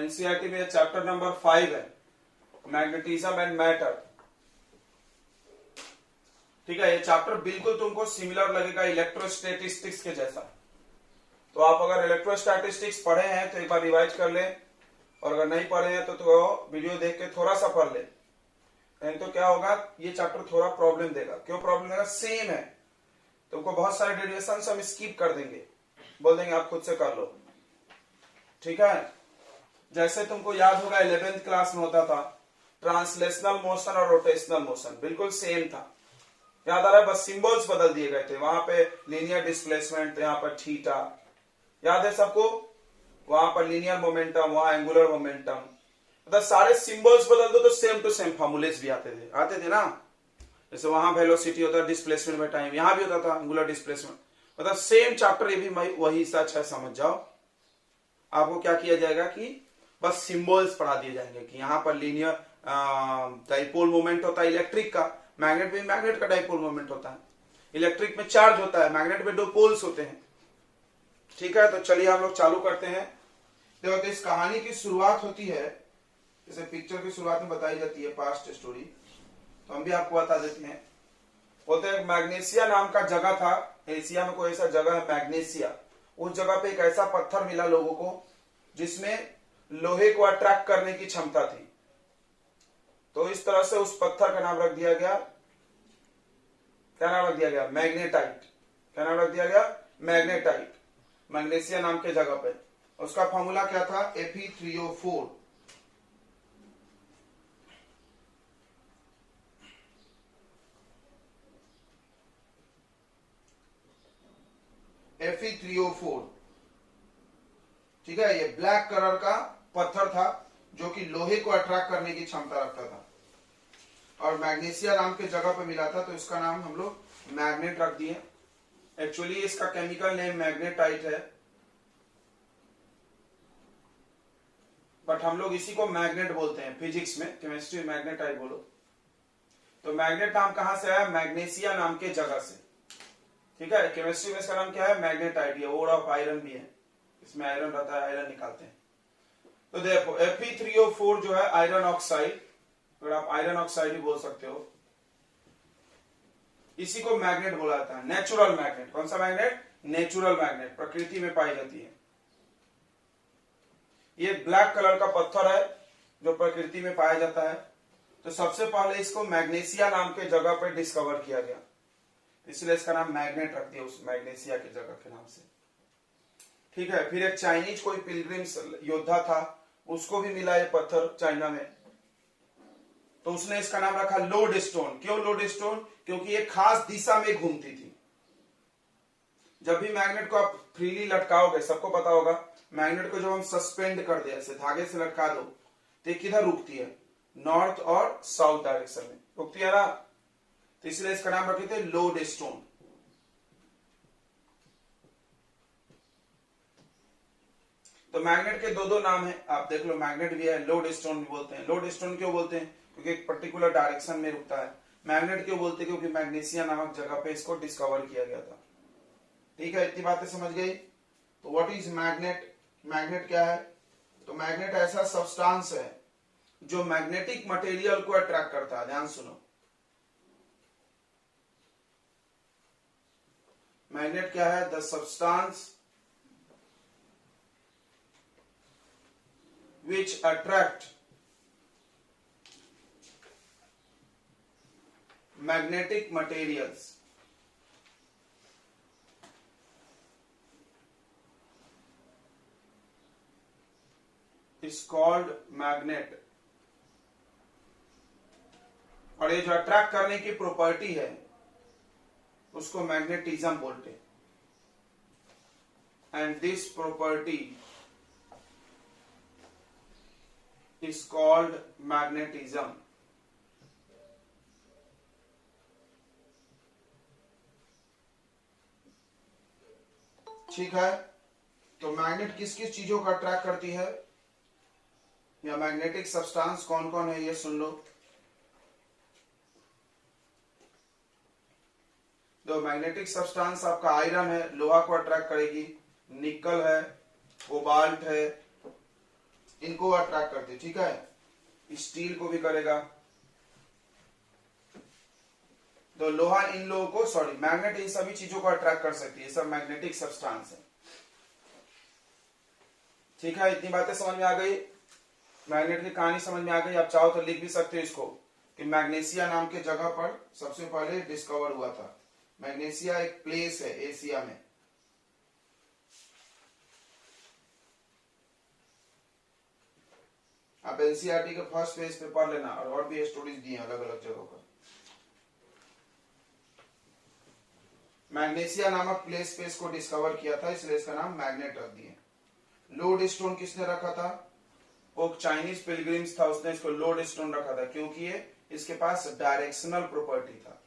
NCERT में chapter number 5 है, magnetism and matter. ठीक है, ये चैप्टर बिल्कुल तुमको सिमिलर लगेगा इलेक्ट्रोस्टैटिस्टिक्स के जैसा। तो आप अगर इलेक्ट्रोस्टैटिस्टिक्स पढ़े हैं तो एक बार रिवाइज कर ले, और अगर नहीं पढ़े हैं तो वीडियो देख के थोड़ा सा पढ़ ले। नहीं तो क्या होगा, ये चैप्टर थोड़ा प्रॉब्लम देगा। क्यों प्रॉब्लम देगा? सेम है, तुमको बहुत सारे डेरिवेशन हम स्किप कर देंगे, बोल देंगे आप खुद से कर लो। ठीक है, जैसे तुमको याद होगा 11th क्लास में होता था ट्रांसलेशनल मोशन और रोटेशनल मोशन, बिल्कुल सेम था। याद आ रहा है? बस सिंबल्स बदल दिए गए थे। वहां पे लीनियर डिस्प्लेसमेंट, यहाँ पर थीटा, याद है सबको? वहां पर लीनियर मोमेंटम, वहां एंगुलर मोमेंटम, मतलब सारे सिंबल्स बदल दो तो सेम टू सेम फॉर्मूलेस भी आते थे ना। जैसे वहां वेलोसिटी होता है डिस्प्लेसमेंट बाय टाइम, यहां भी होता था एंगुलर डिस्प्लेसमेंट, मतलब सेम चैप्टर। ये भी वही सच है, समझ जाओ। आपको क्या किया जाएगा कि बस सिंबल्स पढ़ा दिए जाएंगे कि यहाँ पर लीनियर डाइपोल मोमेंट होता है इलेक्ट्रिक का, मैग्नेट में मैग्नेट का डाइपोल मोमेंट होता है, इलेक्ट्रिक में चार्ज होता है, मैग्नेट में 2 पोल्स होते हैं। ठीक है, तो चलिए हम लोग चालू करते हैं। देखो, तो इस कहानी की शुरुआत होती है, जैसे पिक्चर की शुरुआत में बताई जाती है पास्ट स्टोरी, तो हम भी आपको बता देते हैं। बोलते हैं मैग्नेशिया नाम का जगह था, एशिया में कोई ऐसा जगह है मैग्नेशिया। उस जगह पे एक ऐसा पत्थर मिला लोगों को जिसमें लोहे को अट्रैक्ट करने की क्षमता थी। तो इस तरह से उस पत्थर का नाम रख दिया गया, क्या नाम रख दिया गया? मैग्नेटाइट। क्या नाम रख दिया गया? मैग्नेटाइट, मैग्नेशिया नाम के जगह पे। उसका फॉर्मूला क्या था? Fe3O4। Fe3O4। ठीक है, ये ब्लैक कलर का पत्थर था जो कि लोहे को अट्रैक्ट करने की क्षमता रखता था, और मैग्नीशिया नाम के जगह पे मिला था, तो इसका नाम हम लोग मैग्नेट रख दिए। एक्चुअली इसका केमिकल नेम मैग्नेटाइट है, बट हम लोग इसी को मैग्नेट बोलते हैं फिजिक्स में, केमिस्ट्री में मैग्नेटाइट बोलो। तो मैग्नेट नाम कहां से आया? मैग्नीशिया नाम के जगह से। ठीक है, केमिस्ट्री में इसका नाम क्या है? मैग्नेटाइट। ये ओर ऑफ आयरन भी है, इसमें आयरन रहता है, आयरन निकालते हैं। तो देखो Fe3O4 जो है आयरन ऑक्साइड, अगर आप आयरन ऑक्साइड ही बोल सकते हो, इसी को मैग्नेट बोला जाता है, नेचुरल मैग्नेट। कौन सा मैग्नेट? नेचुरल मैग्नेट, प्रकृति में पाई जाती है। ये ब्लैक कलर का पत्थर है जो प्रकृति में पाया जाता है। तो सबसे पहले इसको मैग्नीशिया नाम के जगह पर डिस्कवर किया गया, इसलिए इसका नाम मैग्नेट रख दिया उस मैग्नीशिया के जगह के नाम से। ठीक है, फिर एक चाइनीज कोई पिलग्रिम्स योद्धा था, उसको भी मिला ये पत्थर चाइना में, तो उसने इसका नाम रखा लोड स्टोन। क्यों लोड स्टोन? क्योंकि एक खास दिशा में घूमती थी। जब भी मैग्नेट को आप फ्रीली लटकाओगे, सबको पता होगा, मैग्नेट को जब हम सस्पेंड कर दे, ऐसे धागे से लटका दो, तो ये किधर रुकती है? नॉर्थ और साउथ डायरेक्शन में रुकती है ना। तो इसलिए इसका नाम रखे थे लोड स्टोन। तो मैग्नेट के 2 नाम है, आप देख लो, मैग्नेट भी है, लोड स्टोन भी बोलते हैं। लोड स्टोन क्यों बोलते हैं? क्योंकि एक पर्टिकुलर डायरेक्शन में रुकता है। मैग्नेट क्यों बोलते हैं? क्योंकि मैग्नीशिया नामक जगह पे इसको डिस्कवर किया गया था। ठीक है, इतनी बातें समझ गई। तो व्हाट इज मैग्नेट? मैग्नेट क्या है? तो मैग्नेट ऐसा सब्सटेंस है जो मैग्नेटिक मटेरियल को अट्रैक्ट करता है। ध्यान सुनो, मैग्नेट क्या है? The substance which attract magnetic materials is called magnet। और ये जो अट्रैक्ट करने की प्रॉपर्टी है उसको मैग्नेटिज्म बोलते हैं। And this property is called magnetism। ठीक है, तो मैग्नेट किस किस चीजों को अट्रैक्ट करती है, या मैग्नेटिक सब्सटेंस कौन कौन है, ये सुन लो। तो मैग्नेटिक सब्सटेंस आपका आयरन है, लोहा को अट्रैक्ट करेगी, निकल है, कोबाल्ट है, इनको अट्रैक्ट करती है, ठीक है, स्टील को भी करेगा। तो लोहा इन लोगों को, सॉरी, मैग्नेट इन सभी चीजों को अट्रैक्ट कर सकती है, सब मैग्नेटिक सब्सटेंस है। ठीक है, इतनी बातें समझ में आ गई, मैग्नेट की कहानी समझ में आ गई। आप चाहो तो लिख भी सकते हो इसको कि मैग्नेशिया नाम के जगह पर सबसे पहले डिस्कवर हुआ था। मैग्नेशिया एक प्लेस है एशिया में। आप एनसीईआरटी के फर्स्ट पेज पे पढ़ लेना, और भी स्टोरीज दी हैं अलग अलग जगहों पर। मैग्नेशिया नामक प्लेस पे इसको डिस्कवर किया था, इसलिए इसका नाम मैग्नेट रख दिए। लोड स्टोन किसने रखा था? वो चाइनीज पिलग्रिम्स था, उसने इसको लोड स्टोन रखा था, क्योंकि ये इसके पास डायरेक्शनल प्रॉपर्टी था।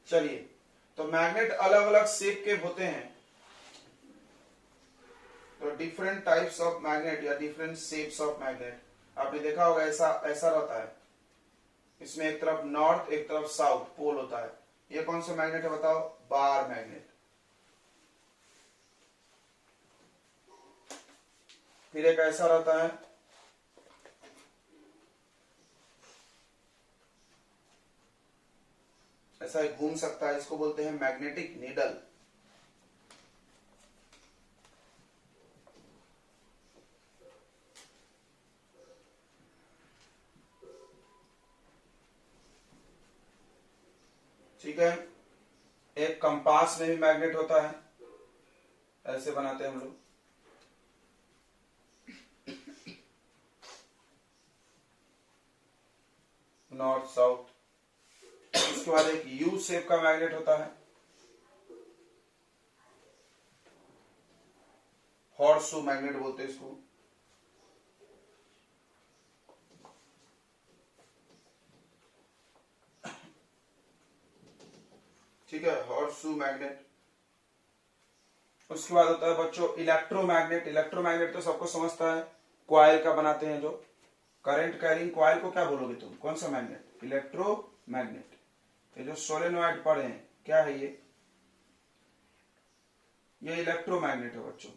चलिए, तो मैग्नेट अलग अलग शेप के होते हैं। तो डिफरेंट टाइप्स ऑफ मैग्नेट या डिफरेंट शेप्स ऑफ मैग्नेट आपने देखा होगा, ऐसा ऐसा रहता है। इसमें एक तरफ नॉर्थ एक तरफ साउथ पोल होता है। ये कौन सा मैग्नेट है बताओ? Bar magnet. फिर एक ऐसा रहता है, ऐसा घूम सकता है, इसको बोलते हैं मैग्नेटिक नीडल। ठीक है, एक कंपास में भी मैग्नेट होता है, ऐसे बनाते हैं हम लोग। North south. उसके बाद एक यू शेप का मैग्नेट होता है, हॉर्सशू मैग्नेट बोलते हैं इसको। ठीक है, हॉर्सशू मैग्नेट। उसके बाद होता है बच्चों इलेक्ट्रोमैग्नेट। इलेक्ट्रोमैग्नेट तो सबको समझता है, क्वाइल का बनाते हैं जो। करंट कैरिंग क्वाइल को क्या बोलोगे तुम? कौन सा मैग्नेट? इलेक्ट्रोमैग्नेट। ये जो सोलेनॉइड पढ़े हैं, क्या है ये इलेक्ट्रोमैग्नेट है बच्चों,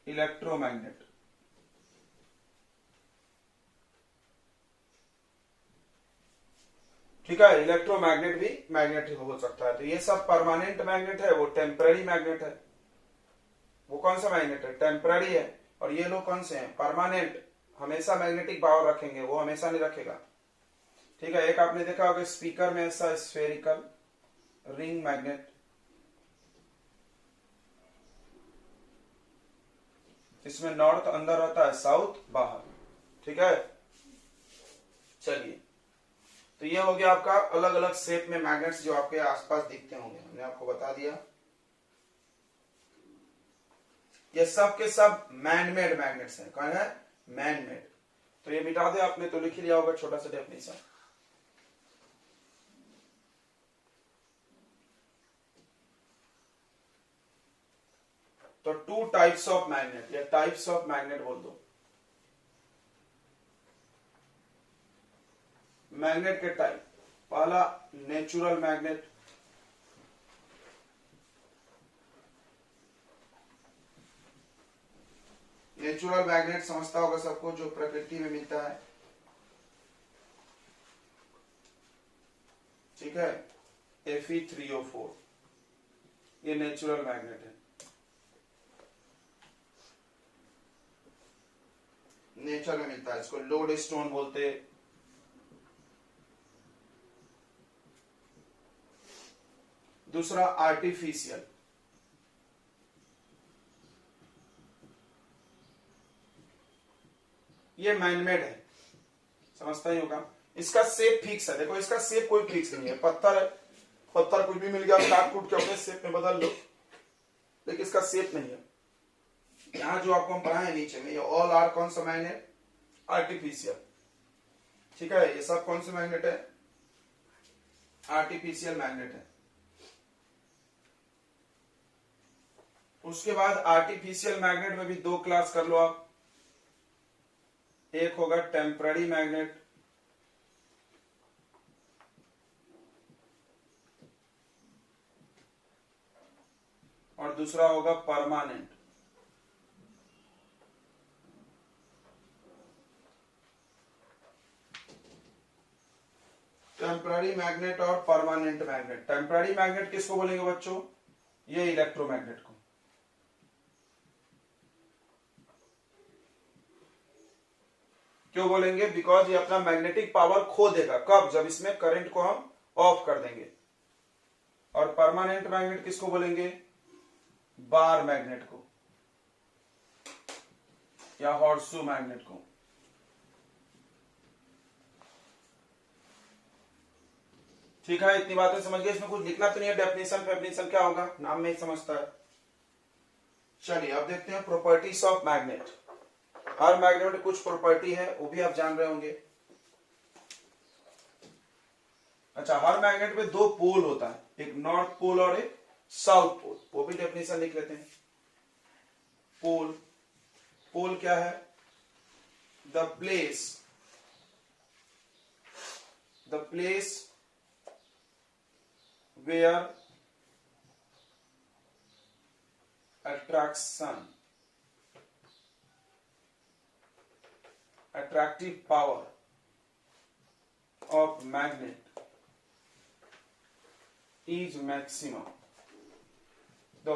इलेक्ट्रोमैग्नेट। ठीक है, इलेक्ट्रोमैग्नेट भी मैग्नेट हो सकता है। तो ये सब परमानेंट मैग्नेट है, वो टेम्पररी मैग्नेट है। वो कौन सा मैग्नेट है? टेम्पररी है। और ये लोग कौन से हैं? परमानेंट, हमेशा मैग्नेटिक पावर रखेंगे, वो हमेशा नहीं रखेगा। ठीक है, एक आपने देखा होगा स्पीकर में ऐसा स्फेरिकल रिंग मैग्नेट, इसमें नॉर्थ अंदर रहता है, साउथ बाहर। ठीक है, चलिए, तो ये हो गया आपका अलग अलग शेप में मैग्नेट्स जो आपके आसपास दिखते होंगे, हमने आपको बता दिया। ये सब के सब मैनमेड मैग्नेट्स हैं। कौन है? मैनमेड। तो ये मिटा दे आपने, तो लिख ही लिया होगा छोटा सा डेफिनेशन। तो टू टाइप्स ऑफ मैग्नेट या टाइप्स ऑफ मैग्नेट बोल दो। मैग्नेट के टाइप, पहला नेचुरल मैग्नेट। नेचुरल मैग्नेट समझता होगा सबको, जो प्रकृति में मिलता है। ठीक है, Fe3O4, ये नेचुरल मैग्नेट है। नेचर में मिलता है, इसको लोड स्टोन बोलते। दूसरा आर्टिफिशियल, ये मैनमेड है, समझता ही होगा। इसका शेप फिक्स है, देखो इसका शेप कोई फिक्स नहीं है। पत्थर है, पत्थर कुछ भी मिल गया काट कूट के अपने शेप में बदल लो, लेकिन इसका शेप नहीं है। यहाँ जो आपको हम पढ़ाए नीचे में, ये ऑल आर कौन सा मैग्नेट? आर्टिफिशियल। ठीक है, ये सब कौन से मैग्नेट है? आर्टिफिशियल मैग्नेट है। उसके बाद आर्टिफिशियल मैग्नेट में भी दो क्लास कर लो आप। एक होगा टेम्पररी मैग्नेट, और दूसरा होगा परमानेंट। टेम्पररी मैग्नेट और परमानेंट मैग्नेट। टेम्पररी मैग्नेट किसको बोलेंगे बच्चों? ये इलेक्ट्रोमैग्नेट को। क्यों बोलेंगे? बिकॉज ये अपना मैग्नेटिक पावर खो देगा। कब? जब इसमें करंट को हम ऑफ कर देंगे। और परमानेंट मैग्नेट किसको बोलेंगे? बार मैग्नेट को या हॉर्सशू मैग्नेट को। ठीक है, इतनी बातें समझ गए। इसमें कुछ लिखना तो नहीं है, डेफिनेशन क्या होगा नाम में ही समझता है। चलिए अब देखते हैं properties of magnet. Her magnet में कुछ प्रॉपर्टी है, वो भी आप जान रहे होंगे। अच्छा, हर मैग्नेट में दो पोल होता है, एक नॉर्थ पोल और एक साउथ पोल। वो भी डेफिनेशन लिख लेते हैं। पोल क्या है? The place where attractive power of magnet is maximum। तो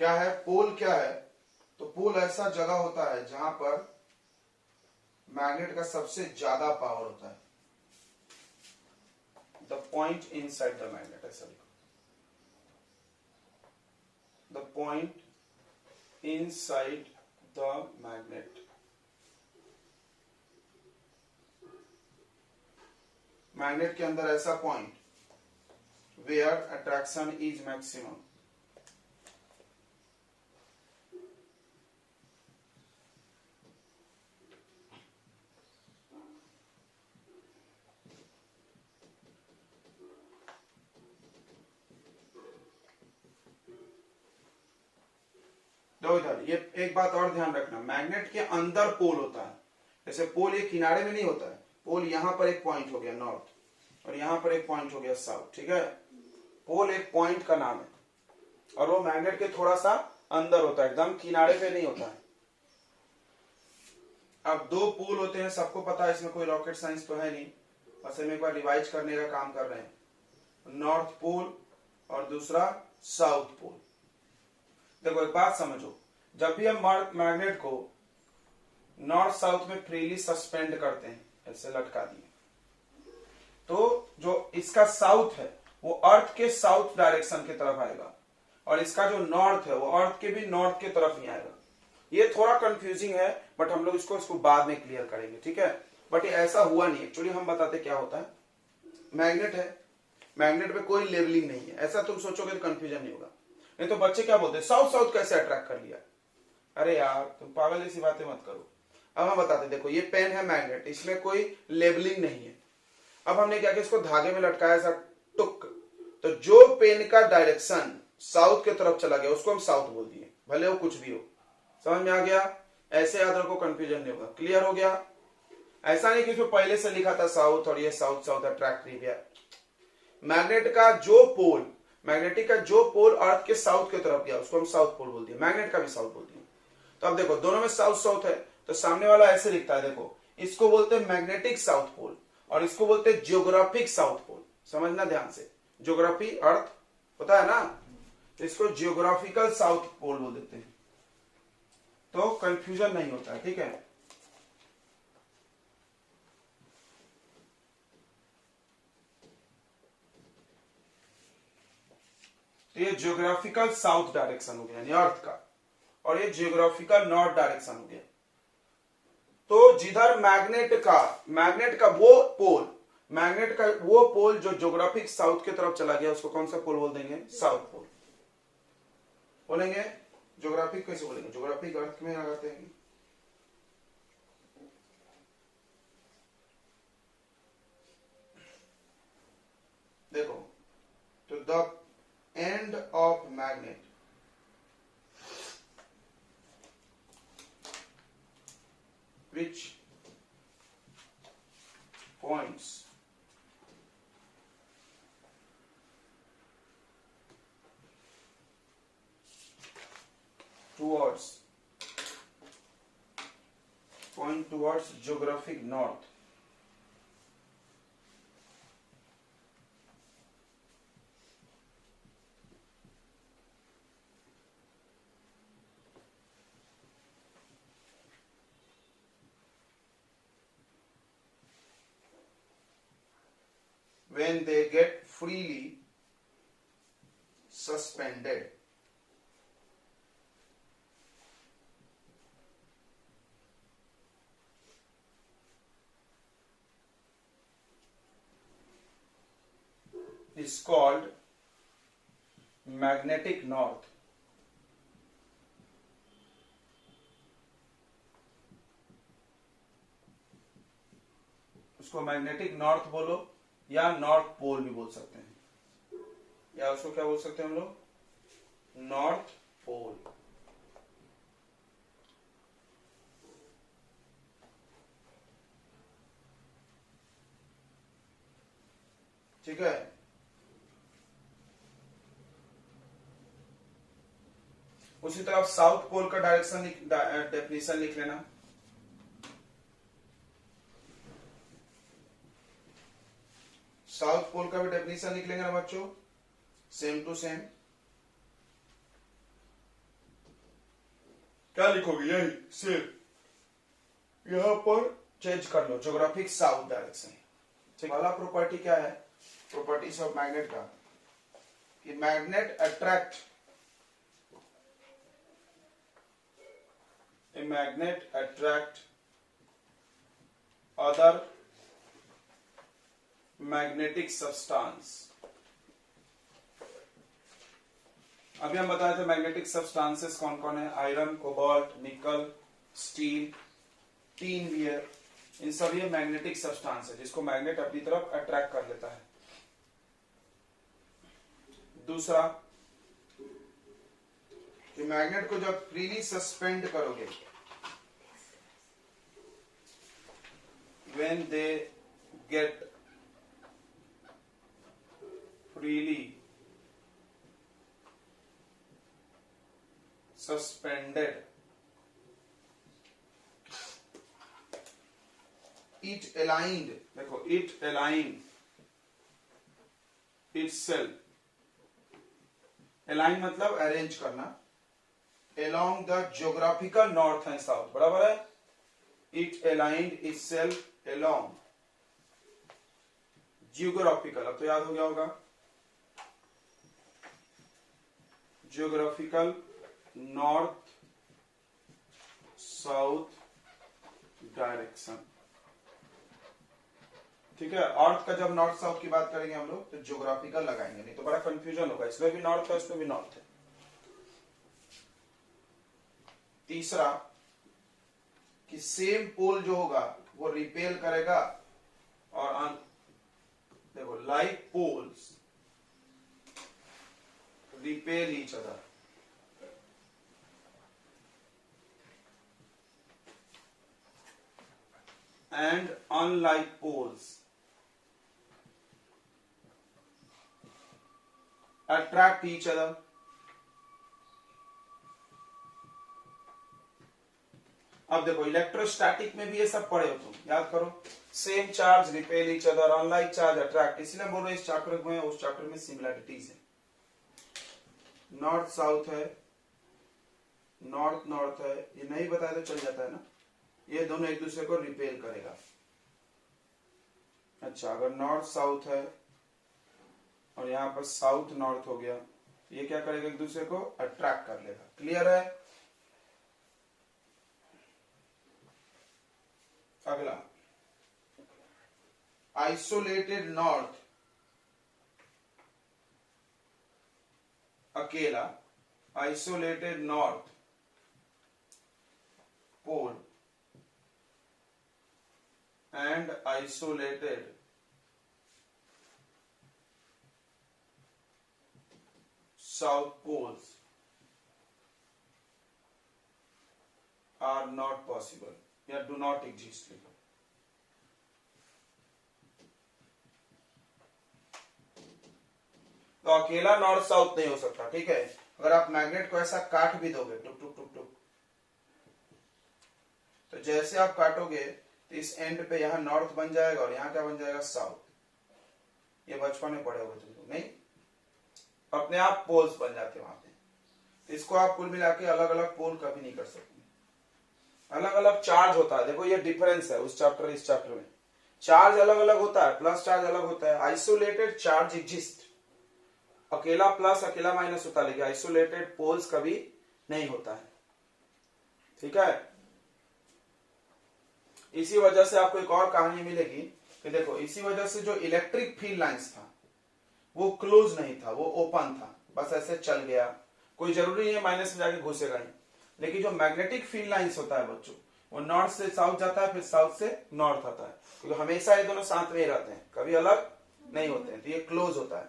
क्या है पोल? क्या है? तो पोल ऐसा जगह होता है जहां पर मैग्नेट का सबसे ज्यादा पावर होता है। The point inside the magnet, ऐसा लिखो। The point inside the magnet. Magnet के अंदर ऐसा point where attraction is maximum. दो इधर ये एक बात और ध्यान रखना, मैग्नेट के अंदर पोल होता है। जैसे पोल ये किनारे में नहीं होता है। पोल यहां पर एक पॉइंट हो गया नॉर्थ, और यहां पर एक पॉइंट हो गया साउथ। ठीक है, पोल एक पॉइंट का नाम है, और वो मैग्नेट के थोड़ा सा अंदर होता है, एकदम किनारे पे नहीं होता है। अब दो पोल होते हैं, सबको पता है, इसमें कोई रॉकेट साइंस तो है नहीं, बस हम एक बार रिवाइज करने का काम कर रहे हैं। नॉर्थ पोल और दूसरा साउथ पोल। देखो एक बात समझो, जब भी हम मैग्नेट को नॉर्थ साउथ में फ्रीली सस्पेंड करते हैं, ऐसे लटका दिए, तो जो इसका साउथ है वो अर्थ के साउथ डायरेक्शन की तरफ आएगा, और इसका जो नॉर्थ है वो अर्थ के भी नॉर्थ की तरफ ही आएगा। ये थोड़ा कंफ्यूजिंग है, बट हम लोग इसको बाद में क्लियर करेंगे। ठीक है, बट ये ऐसा हुआ नहीं। एक्चुअली हम बताते क्या होता है। मैग्नेट है, मैग्नेट में कोई लेवलिंग नहीं है, ऐसा तुम सोचोगे तो कंफ्यूजन नहीं होगा। नहीं तो बच्चे क्या बोलते हैं, साउथ साउथ कैसे अट्रैक्ट कर लिया। अरे यार तुम पागल जैसी बातें मत करो। अब हम बताते, देखो ये पेन है मैग्नेट, इसमें कोई लेबलिंग नहीं है। अब हमने क्या किया, इसको धागे में लटकाया ऐसा टुक, तो जो पेन का डायरेक्शन साउथ की तरफ चला गया उसको हम साउथ बोल दिए, भले वो कुछ भी हो। समझ में आ गया? ऐसे याद रखो, कंफ्यूजन नहीं होगा। क्लियर हो गया? ऐसा नहीं कि इसमें पहले से लिखा था साउथ और ये साउथ साउथ अट्रैक्ट नहीं गया। मैग्नेट का जो पोल, मैग्नेटिक का जो पोल अर्थ के साउथ की तरफ गया उसको हम साउथ पोल बोल दिए, मैग्नेट का भी साउथ बोल दिए। तो अब देखो दोनों में साउथ साउथ है, तो सामने वाला ऐसे लिखता है, देखो इसको बोलते हैं मैग्नेटिक साउथ पोल और इसको बोलते हैं जियोग्राफिक साउथ पोल। समझना ध्यान से, ज्योग्राफी अर्थ होता है ना, तो इसको जियोग्राफिकल साउथ पोल बोल देते हैं, तो कंफ्यूजन नहीं होता है। ठीक है, तो ये जियोग्राफिकल साउथ डायरेक्शन हो गया यानी अर्थ का, और ये जियोग्राफिकल नॉर्थ डायरेक्शन हो गया। तो जिधर मैग्नेट का वो पोल जो ज्योग्राफिक साउथ की तरफ चला गया उसको कौन सा पोल बोल देंगे? साउथ पोल बोलेंगे। ज्योग्राफिक कैसे बोलेंगे? ज्योग्राफिक अर्थ में लगाते हैं। देखो, तो the end of magnet which points towards geographic north. When they get freely suspended. Is called magnetic north. उसको मैग्नेटिक नॉर्थ बोलो या नॉर्थ पोल भी बोल सकते हैं, या उसको क्या बोल सकते हैं हम लोग, नॉर्थ पोल। ठीक है। उसी तरह साउथ पोल का डायरेक्शन डेफिनेशन लिख लेना। साउथ पोल का भी डेफिनेशन लिख लेंगे ना बच्चों, सेम टू सेम। क्या लिखोगे, यही सेम यहां पर चेंज कर लो, ज्योग्राफिक साउथ डायरेक्शन। ठीक, वाला प्रॉपर्टी क्या है, प्रॉपर्टीज ऑफ मैग्नेट का, कि magnet attract, a magnet attract other magnetic substance। अभी हम बताए थे मैग्नेटिक सब्सटेंसेस कौन कौन है, आयरन, कोबाल्ट, निकल, स्टील, टीन वियर, इन सब ये मैग्नेटिक सब्सटेंस है जिसको मैग्नेट अपनी तरफ अट्रैक्ट कर लेता है। दूसरा कि मैग्नेट को जब फ्रीली सस्पेंड करोगे, when they get freely suspended, it aligned, देखो it aligned itself, align मतलब अरेंज करना, along the geographical north and south, बराबर है, it aligned itself along geographical, अब तो याद हो गया होगा, geographical north south डायरेक्शन। ठीक है, अर्थ का जब नॉर्थ साउथ की बात करेंगे हम लोग तो ज्योग्राफिकल लगाएंगे, नहीं तो बड़ा कंफ्यूजन होगा, इसमें भी नॉर्थ है उसमें भी नॉर्थ है। तीसरा कि सेम पोल जो होगा वो रिपेल करेगा, और देखो like poles repel each other, and unlike poles attract each other. अब देखो इलेक्ट्रोस्टैटिक में भी ये सब पढ़े हो तुम, याद करो, same charge repel each other, unlike charge attract, इसलिए बोल रहे इस चैप्टर में उस चैप्टर में सिमिलरिटीज है। नॉर्थ साउथ है, नॉर्थ नॉर्थ है, ये नहीं बताया तो चल जाता है ना, ये दोनों एक दूसरे को रिपेल करेगा। अच्छा, अगर नॉर्थ साउथ है और यहाँ पर साउथ नॉर्थ हो गया, ये क्या करेगा, एक दूसरे को अट्रैक्ट कर लेगा। क्लियर है। अगला, आइसोलेटेड नॉर्थ, अकेला isolated north pole and isolated south poles are not possible, या डू नॉट एग्जिस्ट लिखो। तो अकेला नॉर्थ साउथ नहीं हो सकता, ठीक है। अगर आप मैग्नेट को ऐसा काट भी दोगे टुक टुक टुक टुक, तो जैसे आप काटोगे तो इस एंड पे यहाँ नॉर्थ बन जाएगा और यहाँ क्या बन जाएगा, साउथ। ये बचपन में पढ़े होगे तुम लोग, नहीं? अपने आप पोल्स बन जाते हैं वहां पे। तो इसको आप कुल मिला के अलग अलग पोल कभी नहीं कर सकते, अलग अलग चार्ज होता है। देखो ये डिफरेंस है उस चैप्टर इस चैप्टर में। चार्ज अलग अलग होता है, प्लस चार्ज अलग होता है। आइसोलेटेड चार्ज एग्जिस्ट, अकेला प्लस अकेला माइनस होता है, लेकिन आइसोलेटेड पोल्स कभी नहीं होता है, ठीक है। इसी वजह से आपको एक और कहानी मिलेगी कि देखो, इसी वजह से जो इलेक्ट्रिक फील्ड लाइंस था वो क्लोज नहीं था, वो ओपन था, बस ऐसे चल गया। कोई जरूरी नहीं है माइनस में जाके घुसेगा ही। लेकिन जो मैग्नेटिक फील्ड लाइंस होता है बच्चों, वो नॉर्थ से साउथ जाता है, फिर साउथ से नॉर्थ आता है, क्योंकि तो हमेशा ये दोनों साथ में ही रहते हैं, कभी अलग नहीं होते हैं, तो ये क्लोज होता है।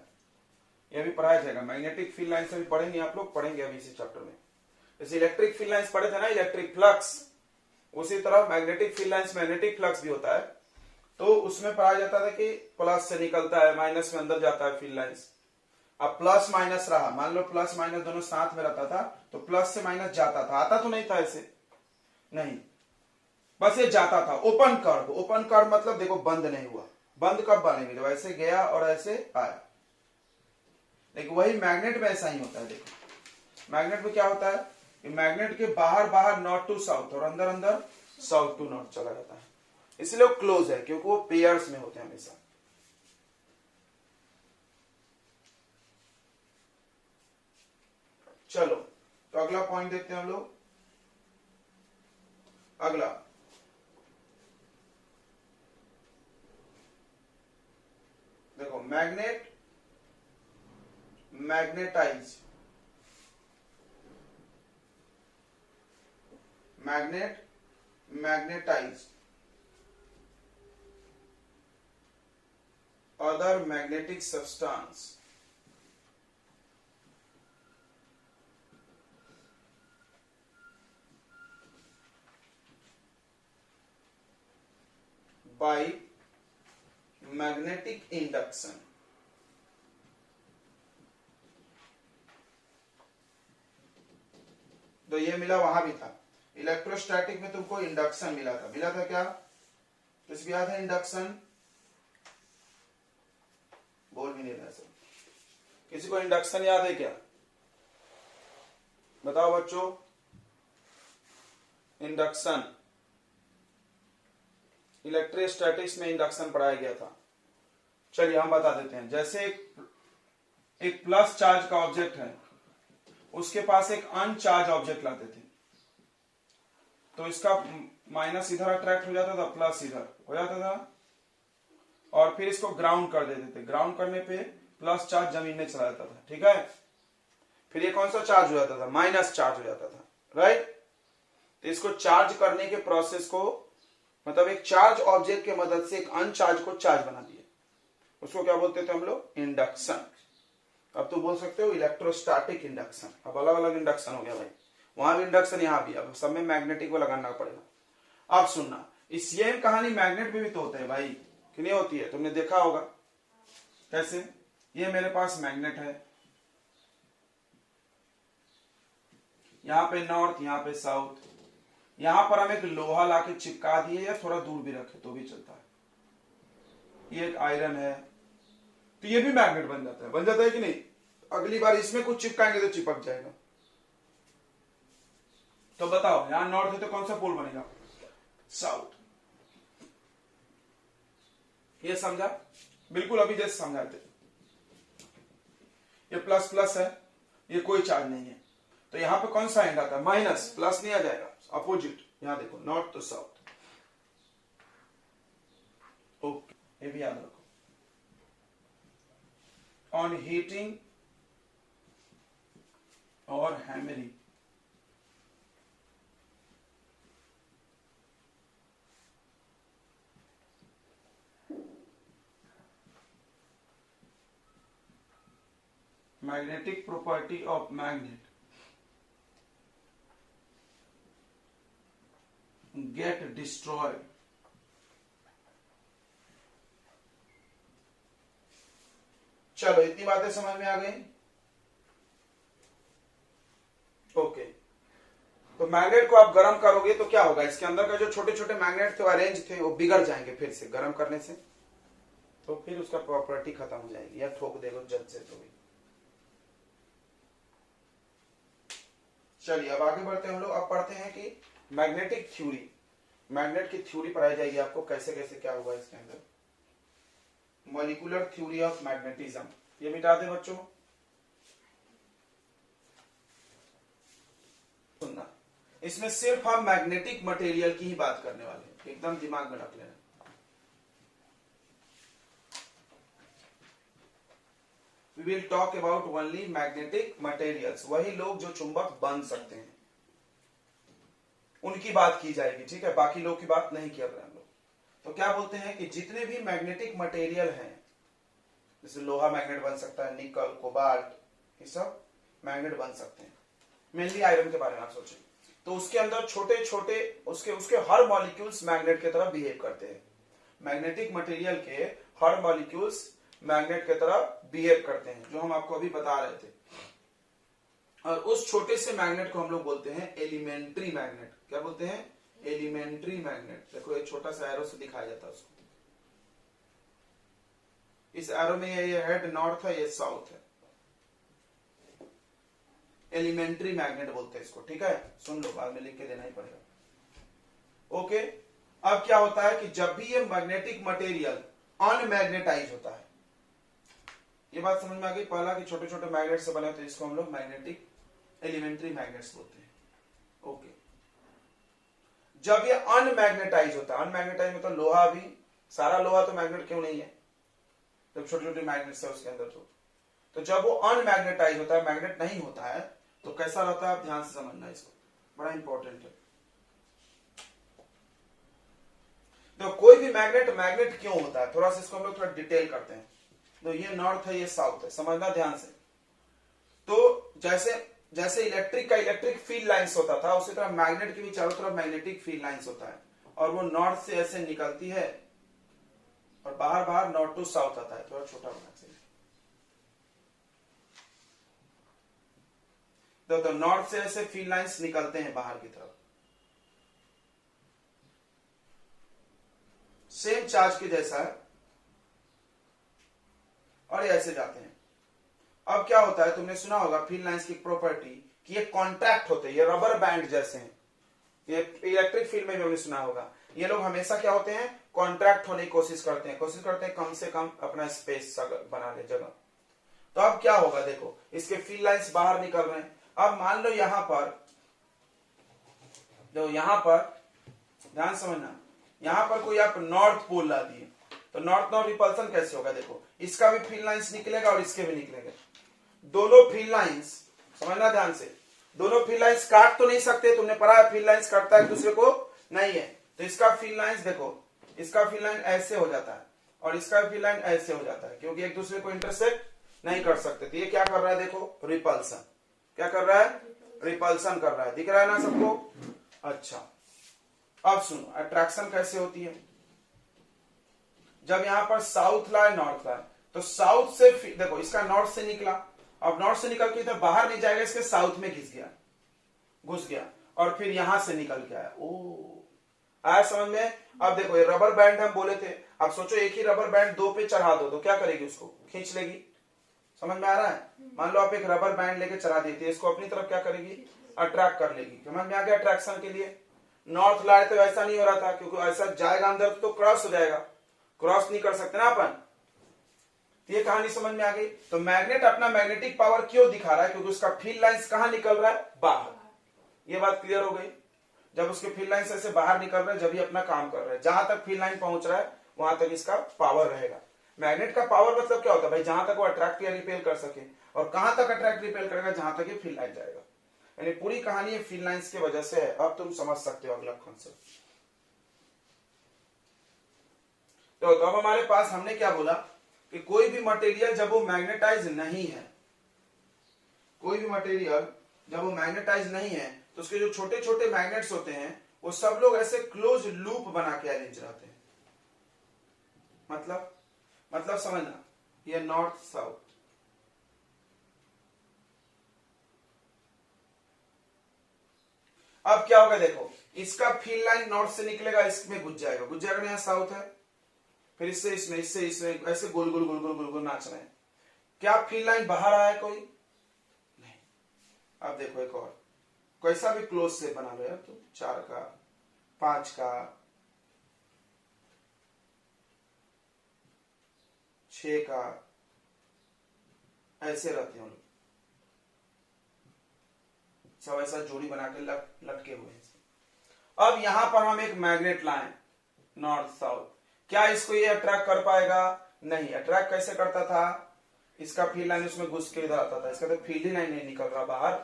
ये भी पढ़ाया जाएगा, मैग्नेटिक फील्ड लाइन्स अभी पढ़ेंगे आप लोग, पढ़ेंगे अभी इसी चैप्टर में। जैसे इलेक्ट्रिक फील्ड लाइन्स पढ़े थे ना, इलेक्ट्रिक फ्लक्स, उसी तरह magnetic field lines magnetic flux भी होता है। तो उसमें पढ़ाया जाता था कि प्लस से निकलता है, माइनस में अंदर जाता है फील्ड लाइन्स। अब प्लस माइनस रहा, मान लो प्लस माइनस दोनों साथ में रहता था, तो प्लस से माइनस जाता था, आता तो नहीं था ऐसे, नहीं, बस ये जाता था। ओपन कर्व, ओपन कर्व मतलब देखो बंद नहीं हुआ, बंद कब बनेगी, जब ऐसे गया और ऐसे आया। लेकिन वही मैग्नेट में ऐसा ही होता है। देखो मैग्नेट में क्या होता है कि मैग्नेट के बाहर बाहर नॉर्थ टू साउथ और अंदर अंदर साउथ टू नॉर्थ चला जाता है, इसलिए वो क्लोज है, क्योंकि वो पेयर्स में होते हैं हमेशा। चलो तो अगला पॉइंट देखते हैं हम लोग। अगला देखो, magnet magnetize, magnet magnetize other magnetic substance by magnetic induction। तो ये मिला, वहां भी था इलेक्ट्रोस्टैटिक में, तुमको इंडक्शन मिला था। मिला था क्या, कुछ भी याद है? इंडक्शन बोल भी नहीं रहा सब, किसी को इंडक्शन याद है क्या? बताओ बच्चों, इंडक्शन, इलेक्ट्रोस्टैटिक्स में इंडक्शन पढ़ाया गया था। चलिए हम बता देते हैं। जैसे एक प्लस चार्ज का ऑब्जेक्ट है, उसके पास एक अनचार्ज ऑब्जेक्ट लाते थे, तो इसका माइनस इधर अट्रैक्ट हो जाता था, प्लस इधर हो जाता था, और फिर इसको ग्राउंड कर देते थे। ग्राउंड करने पे प्लस चार्ज जमीन में चला जाता था, ठीक है। फिर ये कौन सा चार्ज हो जाता था, माइनस चार्ज हो जाता था, राइट। तो इसको चार्ज करने के प्रोसेस को, मतलब एक चार्ज ऑब्जेक्ट के मदद से एक अनचार्ज को चार्ज बना दिए, उसको क्या बोलते थे हम लोग, इंडक्शन। अब तो बोल सकते हो इलेक्ट्रोस्टैटिक इंडक्शन। अब अलग अलग इंडक्शन हो गया भाई, वहां भी इंडक्शन, यहां भी, अब सब में मैग्नेटिक को लगाना पड़ेगा। अब सुनना, इस सेम कहानी मैग्नेट में भी तो होता है भाई, कि नहीं होती है? तुमने देखा होगा कैसे। ये मेरे पास मैग्नेट है, यहां पे नॉर्थ, यहां पे साउथ, यहां पर हम एक लोहा लाके चिपका दिए या थोड़ा दूर भी रखे तो भी चलता है। ये एक आयरन है, तो ये भी मैग्नेट बन जाता है, बन जाता है कि नहीं? अगली बार इसमें कुछ चिपकाएंगे तो चिपक जाएगा। तो बताओ, यहां नॉर्थ है तो कौन सा पोल बनेगा, साउथ। ये समझा? बिल्कुल अभी जैसे समझाए थे। ये प्लस प्लस है, ये कोई चार्ज नहीं है, तो यहां पे कौन सा एंड आता है, माइनस, प्लस नहीं आ जाएगा, अपोजिट। यहां देखो, नॉर्थ तो साउथ। ओके, ये भी याद रखो। ऑन हीटिंग और hammering, magnetic property of magnet get destroyed. चलो इतनी बातें समझ में आ गई। ओके, तो मैग्नेट को आप गर्म करोगे तो क्या होगा, इसके अंदर का जो छोटे छोटे मैग्नेट थे अरेंज थे वो बिगड़ जाएंगे फिर से गर्म करने से, तो फिर उसका प्रॉपर्टी खत्म हो जाएगी, या ठोक देगा जल्द से तो भी। चलिए अब आगे बढ़ते हैं हम लोग। अब पढ़ते हैं कि मैग्नेटिक थ्योरी, मैग्नेट की थ्योरी पढ़ाई जाएगी आपको, कैसे कैसे क्या हुआ इसके अंदर। मॉलिक्यूलर थ्योरी ऑफ मैग्नेटिज्म, ये मिटा दे बच्चों, सुनना। इसमें सिर्फ हम मैग्नेटिक मटेरियल की ही बात करने वाले हैं, एकदम दिमाग में रख लेना। We will talk about only magnetic materials, वही लोग जो चुंबक बन सकते हैं उनकी बात की जाएगी, ठीक है, बाकी लोग की बात नहीं कर रहे हम लोग। तो क्या बोलते हैं कि जितने भी मैग्नेटिक मटेरियल हैं, जैसे लोहा मैग्नेट बन सकता है, निकल, कोबाल्ट, ये सब मैग्नेट बन सकते हैं। मेनली आयरन के बारे में आप सोचें तो उसके अंदर छोटे छोटे उसके हर मॉलिक्यूल्स मैग्नेट की तरह बिहेव करते हैं। मैग्नेटिक मटेरियल के हर मॉलिक्यूल्स मैग्नेट की तरह बिहेव करते हैं, जो हम आपको अभी बता रहे थे। और उस छोटे से मैग्नेट को हम लोग बोलते हैं एलिमेंट्री मैग्नेट। क्या बोलते हैं? Elementary magnet. देखो एक छोटा सा एरो से दिखाया जाता है उसको, इस एरो में ये हेड नॉर्थ है, ये साउथ है, एलिमेंट्री मैग्नेट बोलते हैं इसको, ठीक है, सुन लो, बाद में लिख के देना ही पड़ेगा। ओके, अब क्या होता है कि जब भी ये मैग्नेटिक मटेरियल अनमैग्नेटाइज होता है, ये बात समझ में आ गई, पहला कि छोटे छोटे मैग्नेट से बने होते हैं, इसको हम लोग मैग्नेटिक एलिमेंट्री मैग्नेट्स बोलते हैं। ओके, जब ये अनमैग्नेटाइज होता है, अनमैग्नेटाइज मतलब लोहा भी, सारा लोहा तो मैग्नेट क्यों नहीं है, जब छोटे छोटे मैग्नेट्स है उसके अंदर, तो जब वो अनमैग्नेटाइज होता है, मैग्नेट नहीं होता है, तो कैसा रहता है, आप ध्यान से समझना इसको, बड़ा इंपॉर्टेंट है। तो कोई भी मैग्नेट क्यों होता है, थोड़ा सा इसको हम लोग थोड़ा डिटेल करते हैं। तो ये नॉर्थ है, ये साउथ है, समझना ध्यान से। तो जैसे इलेक्ट्रिक फील्ड लाइंस होता था, उसी तरह मैग्नेट की भी चारों तरफ मैग्नेटिक फील्ड लाइंस होता है, और वो नॉर्थ से ऐसे निकलती है और बाहर नॉर्थ टू साउथ आता है। थोड़ा छोटा होना चाहिए। तो नॉर्थ से ऐसे फील्ड लाइंस निकलते हैं बाहर की तरफ, सेम चार्ज के जैसा है, और ये ऐसे जाते हैं। अब क्या होता है, तुमने सुना होगा फील्ड लाइंस की प्रॉपर्टी कि ये कॉन्ट्रैक्ट होते हैं, ये रबर बैंड जैसे हैं। ये इलेक्ट्रिक फील्ड में भी हमने सुना होगा, ये लोग हमेशा क्या होते हैं, कॉन्ट्रैक्ट होने की कोशिश करते हैं कम से कम अपना स्पेस बना ले, जगह। तो अब क्या होगा, देखो इसके फील्ड लाइंस बाहर निकल रहे हैं। अब मान लो यहां पर ध्यान समझना, यहां पर कोई आप नॉर्थ पोल ला दिए, तो नॉर्थ रिपल्सन कैसे होगा, देखो इसका भी फील्ड लाइंस निकलेगा और इसके भी निकलेंगे। दोनों फील्ड लाइंस, समझना ध्यान से, दोनों फील्ड लाइंस काट तो नहीं सकते, तुमने पढ़ा है फील्ड लाइंस काटता है दूसरे को, नहीं है। तो इसका फील्ड लाइंस देखो, इसका फील्ड लाइन ऐसे हो जाता है और इसका फील्ड लाइन ऐसे हो जाता है, क्योंकि एक दूसरे को इंटरसेक्ट नहीं कर सकते। तो ये क्या कर रहा है, देखो रिपल्सन, क्या कर रहा है, रिपल्सन कर रहा है, दिख रहा है ना सबको। अच्छा, अब सुनो अट्रैक्शन कैसे होती है। जब यहां पर साउथ लाए नॉर्थ लाए, तो साउथ से देखो इसका नॉर्थ से निकला, अब नॉर्थ से निकल के इधर बाहर नहीं जाएगा, इसके साउथ में घुस गया और फिर यहां से निकल के आया। ओ आया समझ में। अब देखो ये रबर बैंड हम बोले थे, अब सोचो एक ही रबर बैंड दो पे चढ़ा दो तो क्या करेगी, उसको खींच लेगी। समझ में आ रहा है। मान लो आप एक रबर बैंड लेके चढ़ा देती है, इसको अपनी तरफ क्या करेगी, अट्रैक्ट कर लेगी। समझ में आ गया। अट्रैक्शन के लिए नॉर्थ लाए तो ऐसा नहीं हो रहा था, क्योंकि ऐसा जाएगा अंदर तो क्रॉस हो जाएगा, क्रॉस नहीं कर सकते ना अपन। ये कहानी समझ में आ गई। तो मैग्नेट अपना मैग्नेटिक पावर क्यों दिखा रहा है, क्योंकि उसका फील्ड लाइंस कहां निकल रहा है, बाहर। ये बात क्लियर हो गई। जब उसके फील्ड लाइन से बाहर निकल रहा है, जब ये अपना काम कर रहा है, जहां तक फील्ड लाइन पहुंच रहा है वहां तक इसका पावर रहेगा। मैग्नेट का पावर मतलब क्या होता है भाई, जहां तक वो अट्रैक्ट या रिपेल कर सके, और कहां तक अट्रैक्ट रिपेल करेगा, जहां तक ये फील्ड लाइन जाएगा। यानी पूरी कहानी ये फील्ड लाइंस की वजह से है। अब तुम समझ सकते हो अगला कॉन्सेप्ट। तो अब हमारे पास हमने क्या बोला कि कोई भी मटेरियल जब वो मैग्नेटाइज नहीं है, कोई भी मटेरियल जब वो मैग्नेटाइज नहीं है, तो उसके जो छोटे छोटे मैग्नेट्स होते हैं वो सब लोग ऐसे क्लोज लूप बना के अरेंज रहते हैं। मतलब समझना, ये नॉर्थ साउथ, अब क्या होगा देखो, इसका फील्ड लाइन नॉर्थ से निकलेगा, इसमें घुस जाएगा ना, यहाँ साउथ है, फिर इससे इसमें ऐसे गोल गोल गोल गोल गोल गोल नाच रहे हैं। क्या फील्ड लाइन बाहर आया कोई? नहीं। अब देखो एक और, कैसा भी क्लोज से बना लो यार तुम, 4 का 5 का 6 का, ऐसे रहते हैं लोग सब, ऐसा जोड़ी बना के लटके हुए हैं। अब यहां पर हम एक मैग्नेट लाएं नॉर्थ साउथ, क्या इसको ये अट्रैक्ट कर पाएगा? नहीं। अट्रैक्ट कैसे करता था? इसका फील्ड लाइन उसमें घुस के इधर आता था, इसका तो फील्ड ही लाइन नहीं निकल रहा बाहर,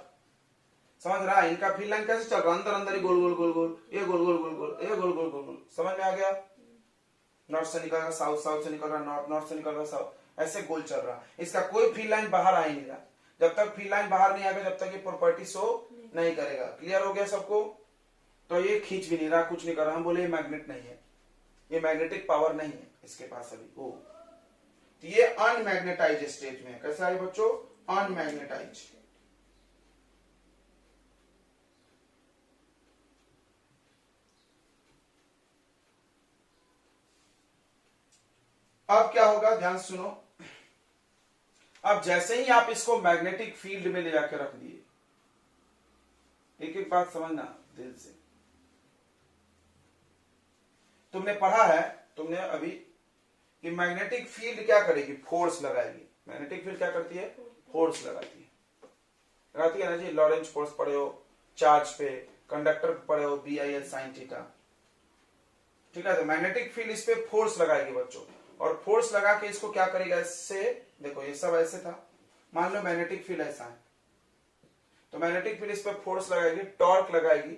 समझ रहा है? इनका फील्ड लाइन कैसे चल रहा? अंदर अंदर ही गोल गोल गोल गोल, ये गोल गोल गोल गोल, ये गोल गोल गोल गोल, समझ में आ गया? नॉर्थ से निकल रहा साउथ, साउथ से निकल रहा नॉर्थ, नॉर्थ से निकल रहा साउथ, ऐसे गोल चल रहा। इसका कोई फील्ड लाइन बाहर आ ही नहीं रहा। जब तक फील्ड लाइन बाहर नहीं आएगा, जब तक ये प्रॉपर्टी शो नहीं करेगा। क्लियर हो गया सबको? तो ये खींच भी नहीं रहा, कुछ नहीं कर रहा, हम बोले ये मैग्नेट नहीं है, ये मैग्नेटिक पावर नहीं है इसके पास अभी। ओ, तो ये अनमैग्नेटाइज स्टेज में है। कैसा है बच्चों? अनमैग्नेटाइज। अब क्या होगा, ध्यान सुनो। अब जैसे ही आप इसको मैग्नेटिक फील्ड में ले जाकर रख दिए, एक एक बात समझना दिल से, तुमने पढ़ा है, तुमने अभी, कि मैग्नेटिक फील्ड क्या करेगी? फोर्स लगाएगी। मैग्नेटिक फील्ड क्या करती है? फोर्स लगाती है ना जी। लॉरेंज फोर्स पढ़े हो चार्ज पे, कंडक्टर पे पढ़े हो BIL sin थीटा, ठीक है? तो मैग्नेटिक फील्ड इस पे फोर्स लगाएगी बच्चों, और फोर्स लगा के इसको क्या करेगा? इससे देखो, ये सब ऐसे था, मान लो मैग्नेटिक फील्ड ऐसा है, तो मैग्नेटिक फील्ड इस पे फोर्स लगाएगी, टॉर्क लगाएगी,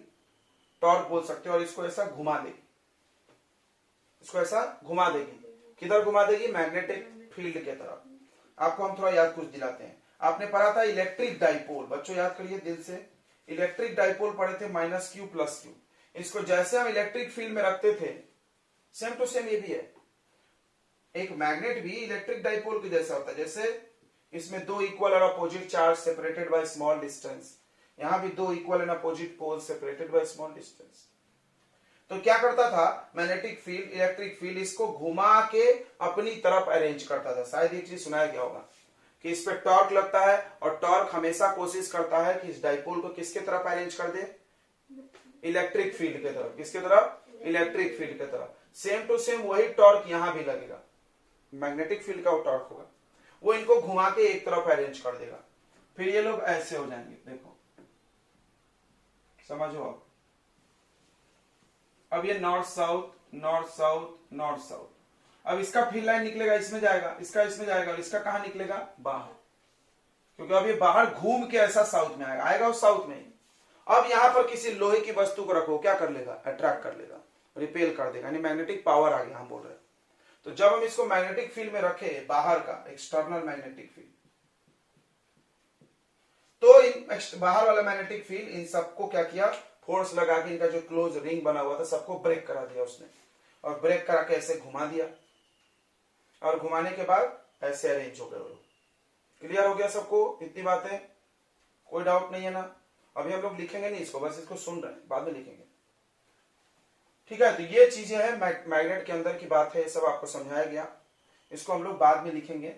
टॉर्क बोल सकते हो, और इसको ऐसा घुमा देगी, इसको ऐसा घुमा देगी। किधर घुमा देगी? मैग्नेटिक फील्ड के तरफ। आपको हम थोड़ा याद कुछ दिलाते हैं। आपने पढ़ा था इलेक्ट्रिक डाइपोल, बच्चों याद करिए दिल से, इलेक्ट्रिक डाइपोल पढ़े थे -q + q। इसको जैसे हम इलेक्ट्रिक फील्ड में रखते थे, सेम टू सेम ये भी है। एक मैग्नेट भी इलेक्ट्रिक डाइपोल के जैसा होता है। जैसे इसमें 2 इक्वल और opposite charge separated by small distance, यहां भी 2 equal and opposite pole separated by small distance. तो क्या करता था मैग्नेटिक फील्ड, इलेक्ट्रिक फील्ड, इसको घुमा के अपनी तरफ अरेंज करता था। शायद ये चीज सुनाया गया होगा कि इस पे टॉर्क लगता है, और टॉर्क हमेशा कोशिश करता है कि इस डाइपोल को किसके तरफ अरेंज कर दे? इलेक्ट्रिक फील्ड के तरफ। किसके तरफ? इलेक्ट्रिक फील्ड के तरफ। सेम टू सेम वही टॉर्क यहां भी लगेगा, मैग्नेटिक फील्ड का वो टॉर्क होगा, वो इनको घुमा के एक तरफ अरेंज कर देगा। फिर ये लोग ऐसे हो जाएंगे, देखो समझो। अब ये north south north south north south, अब इसका फील्ड लाइन निकलेगा, इसमें जाएगा, इसका इसमें जाएगा, और इसका कहां निकलेगा? बाहर, क्योंकि अब ये बाहर घूम के ऐसा साउथ में आएगा वो साउथ में ही। अब यहां पर किसी लोहे की वस्तु को रखो, क्या कर लेगा? अट्रैक्ट कर लेगा, रिपेल कर देगा, यानी मैग्नेटिक पावर आ गया, हम बोल रहे हैं। तो जब हम इसको मैग्नेटिक फील्ड में रखे, बाहर का एक्सटर्नल मैग्नेटिक फील्ड, तो बाहर वाला मैग्नेटिक फील्ड इन सबको क्या किया? फोर्स लगा के इनका जो क्लोज रिंग बना हुआ था सबको ब्रेक करा दिया उसने, और ब्रेक करा के ऐसे घुमा दिया, और घुमाने के बाद ऐसे अरेंज हो गए वो लोग। क्लियर हो गया सबको? इतनी बातें, कोई डाउट नहीं है ना? अभी हम लोग लिखेंगे नहीं इसको, बस इसको सुन रहे हैं, बाद में लिखेंगे, ठीक है? तो ये चीजें हैं मैग्नेट के अंदर की बात है, ये सब आपको समझाया गया, इसको हम लोग बाद में लिखेंगे।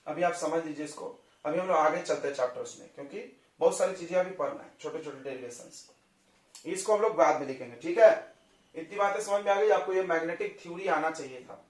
अभी आप समझ लीजिए इसको, अभी हम लोग आगे चलते हैं चैप्टर्स में, क्योंकि बहुत सारी चीजें अभी पढ़ना है, छोटे छोटे डेरिवेशंस, इसको हम लोग बाद में लिखेंगे, ठीक है? इतनी बातें समझ में आ गई आपको? ये मैग्नेटिक थ्योरी आना चाहिए था।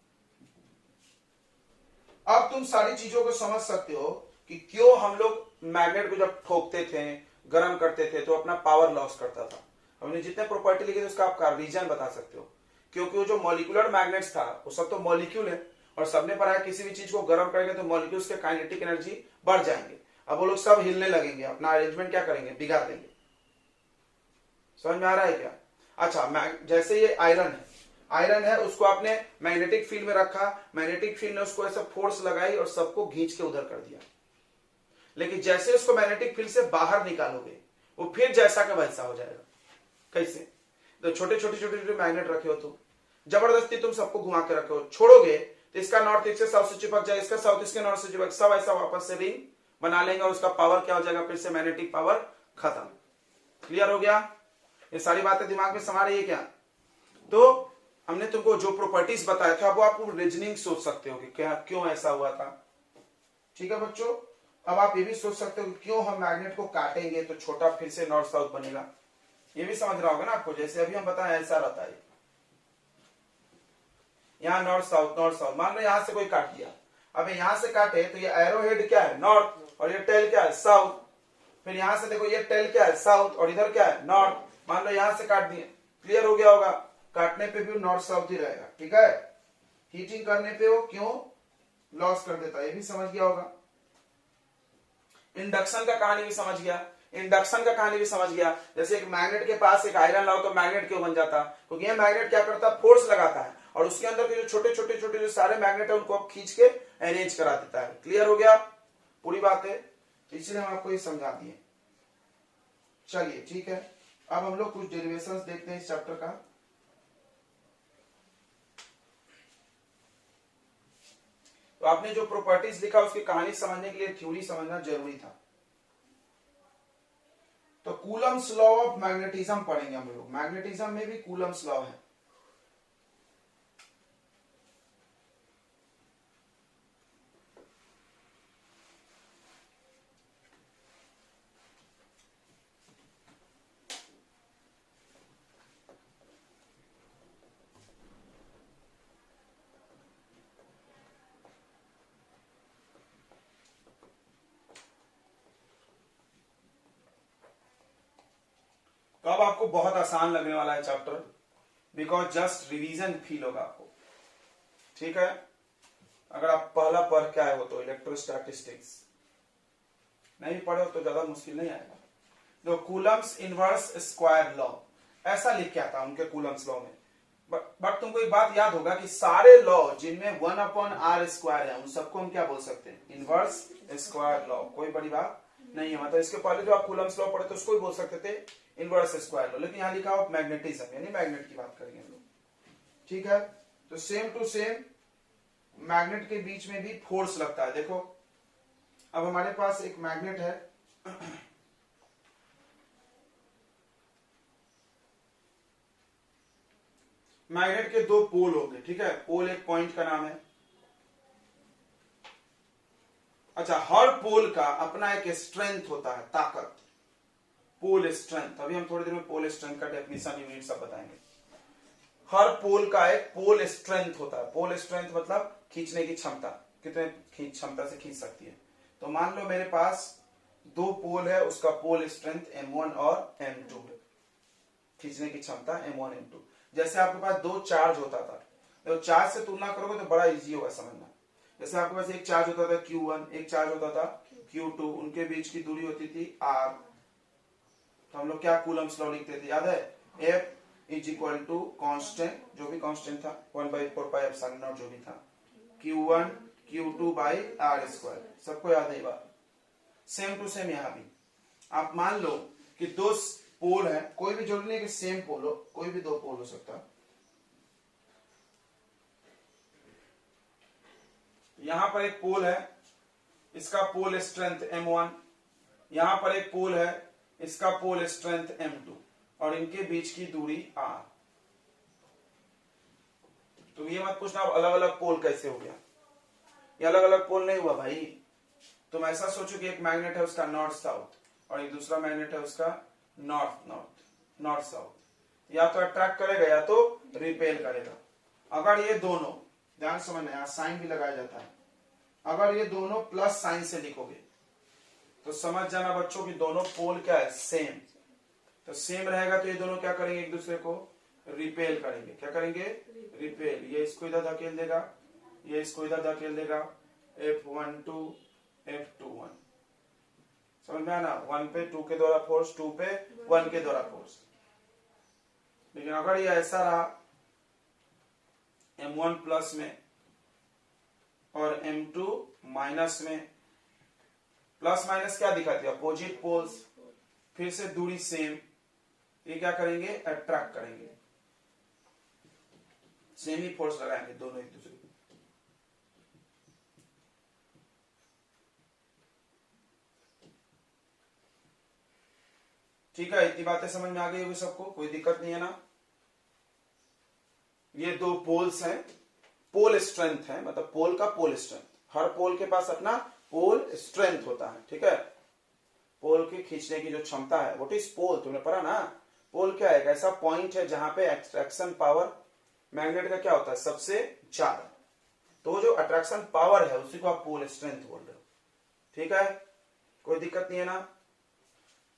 अब तुम सारी चीजों को समझ सकते हो कि क्यों हम लोग मैग्नेट को जब ठोकते थे, गर्म करते थे, तो अपना पावर लॉस करता था। हमने जितने प्रॉपर्टी लिखे थे उसका आप रीजन बता सकते हो, क्योंकि वो जो मॉलिक्यूलर मैग्नेट्स था वो सब तो मॉलिक्यूल है, और सबने पढ़ा है किसी भी चीज को गर्म करेंगे तो मॉलिक्यूल्स के काइनेटिक एनर्जी बढ़ जाएंगे। अब वो लोग सब हिलने लगेंगे, अपना अरेंजमेंट क्या करेंगे? बिगाड़ देंगे। समझ में आ रहा है क्या? अच्छा, जैसे ये आयरन है, उसको आपने मैग्नेटिक फील्ड में रखा, मैग्नेटिक फील्ड ने उसको ऐसा फोर्स लगाई और सबको खींच के उधर कर दिया। लेकिन जैसे उसको मैग्नेटिक फील्ड से बाहर निकालोगे, वो फिर जैसा का वैसा हो जाएगा। कैसे? तो छोटे छोटे छोटे छोटे मैग्नेट रखे हो तुम, जबरदस्ती तुम सबको घुमा के रखे हो, छोड़ोगे तो इसका नॉर्थ इसके साउथ से चिपक जाएगा, इसका साउथ इसके नॉर्थ से चिपक, सब ऐसा वापस से रिंग बना लेंगे और उसका पावर क्या हो जाएगा, फिर से मैग्नेटिक पावर खत्म। क्लियर हो गया? ये सारी बातें दिमाग में समा रही है क्या? तो हमने तुमको जो प्रॉपर्टीज बताया था वो आप रीजनिंग सोच सकते हो कि क्या क्यों ऐसा हुआ था। ठीक है बच्चों, अब आप ये भी सोच सकते हो कि क्यों हम मैग्नेट को काटेंगे तो छोटा फिर से नॉर्थ साउथ बनेगा, ये भी समझ रहा होगा ना आपको। जैसे अभी हम बताएं ऐसा रहता है, यहाँ नॉर्थ साउथ, मान लो यहां से कोई काट दिया, अब यहां से काटे तो ये एरो हेड क्या है, नॉर्थ, और ये टेल क्या है, साउथ। फिर यहां से देखो ये टेल क्या है, साउथ, और इधर क्या है, नॉर्थ। मान लो यहां से काट दिए, क्लियर हो गया होगा, काटने पे भी नॉर्थ साउथ ही रहेगा। ठीक है, हीटिंग करने पे वो क्यों लॉस कर देता है, ये भी समझ गया होगा। इंडक्शन का कहानी भी समझ गया, इंडक्शन का कहानी भी समझ गया। जैसे एक मैग्नेट के पास एक आयरन लाओ तो मैग्नेट क्यों बन जाता, क्योंकि ये मैग्नेट क्या करता है, फोर्स लगाता है और उसके अंदर के जो छोटे छोटे छोटे जो सारे मैग्नेट है उनको खींच के अरेंज करा देता है। क्लियर हो गया पूरी बात है, इसलिए हम आपको ये समझा दिए। चलिए ठीक है, अब हम लोग कुछ डेरिवेशंस देखते हैं इस चैप्टर का। तो आपने जो प्रॉपर्टीज लिखा उसकी कहानी समझने के लिए थ्योरी समझना जरूरी था। तो कूलम्स लॉ ऑफ मैग्नेटिज्म पढ़ेंगे हम लोग, मैग्नेटिज्म में भी कूलम्स लॉ है। तो अब आपको बहुत आसान लगने वाला है chapter, because just revision feel होगा आपको। ठीक है, अगर आप पहला पढ़ के आए हो तो इलेक्ट्रोस्टैटिस्टिक्स, नहीं पढ़े हो तो ज्यादा मुश्किल नहीं आएगा। तो कूलम्स इनवर्स स्क्वायर लॉ ऐसा लिख के आता उनके कूलम्स लॉ में। बट तुमको एक बात याद होगा कि सारे लॉ जिनमें 1/r स्क्वायर है उन सबको हम क्या बोल सकते हैं, इनवर्स स्क्वायर लॉ। कोई बड़ी बात नहीं है, मतलब इसके पहले जो आप कूलम्स लॉ पढ़े तो उसको भी बोल सकते थे इनवर्स स्क्वायर लॉ, लेकिन यहां लिखा हो मैग्नेटिज्म, यानी मैग्नेट की बात करेंगे हम लोग। ठीक है, तो सेम टू सेम मैग्नेट के बीच में भी फोर्स लगता है। देखो अब हमारे पास एक मैग्नेट है, मैग्नेट के दो पोल हो गए। ठीक है, पोल एक पॉइंट का नाम है। अच्छा, हर पोल का अपना एक स्ट्रेंथ होता है, ताकत, पोल स्ट्रेंथ। अभी हम थोड़ी देर में पोल स्ट्रेंथ का डेफिनेशन यूनिट सब बताएंगे। हर पोल का एक पोल स्ट्रेंथ होता है। पोल स्ट्रेंथ मतलब खींचने की क्षमता, कितने क्षमता से खींच सकती है। तो मान लो मेरे पास दो पोल है, उसका पोल स्ट्रेंथ M1 और M2 है, खींचने की क्षमता M1 M2। जैसे आपके पास दो चार्ज होता था, तो चार्ज से तुलना करोगे तो बड़ा इजी होगा समझना। जैसे आपके पास एक चार्ज होता था Q1, एक चार्ज होता था Q2, उनके बीच की दूरी होती थी R। तो हम लोग क्या कूलम्स लॉ लिखते थे, याद है, F is equal to constant, जो भी कांस्टेंट था 1/4πε0 जो भी था, Q1 Q2 by R square. सबको याद है ये बात। सेम टू सेम यहां भी आप मान लो कि दो पोल है, कोई भी जरूरी नहीं कि सेम पोल हो, कोई भी दो पोल हो सकता है। यहां पर एक पोल है, इसका पोल स्ट्रेंथ M1, यहां पर एक पोल है, इसका पोल स्ट्रेंथ M2, और इनके बीच की दूरी R। तो ये मत पूछना अलग अलग पोल कैसे हो गया, ये अलग अलग पोल नहीं हुआ भाई। तुम ऐसा सोचो कि एक मैग्नेट है उसका नॉर्थ साउथ और एक दूसरा मैग्नेट है उसका नॉर्थ साउथ। या तो अट्रैक्ट करेगा या तो रिपेल करेगा। अगर ये दोनों, ध्यान समझना, यहां साइन भी लगाया जाता है, अगर ये दोनों प्लस साइन से लिखोगे तो समझ जाना बच्चों कि दोनों पोल क्या है, सेम। तो सेम रहेगा तो ये दोनों क्या करेंगे, एक दूसरे को रिपेल करेंगे। क्या करेंगे, रिपेल। ये इसको इधर धकेल देगा, ये इसको इधर धकेल देगा, F12 F21। समझ में आना, 1 पे 2 के द्वारा फोर्स, 2 पे 1 के द्वारा फोर्स। लेकिन अगर ये ऐसा रहा M1 प्लस में और M2 माइनस में, प्लस माइनस क्या दिखाती है, अपोजिट पोल्स, फिर से दूरी सेम, ये क्या करेंगे, अट्रैक्ट करेंगे, सेमी फोर्स लगाएंगे दोनों एक दूसरे को। ठीक है, इतनी बातें समझ में आ गई होगी सबको, कोई दिक्कत नहीं है ना। ये दो पोल्स हैं, पोल स्ट्रेंथ है, मतलब पोल का पोल स्ट्रेंथ, हर पोल के पास अपना पोल स्ट्रेंथ होता है। ठीक है, पोल की खींचने की जो क्षमता है, व्हाट इज पोल, तुमने पढ़ा ना। पोल क्या है, एक ऐसा पॉइंट है जहां पे अट्रैक्शन पावर मैग्नेट का क्या होता है, सबसे ज्यादा। तो जो अट्रैक्शन पावर है उसी को आप पोल स्ट्रेंथ बोल रहे हो। ठीक है, कोई दिक्कत नहीं है ना।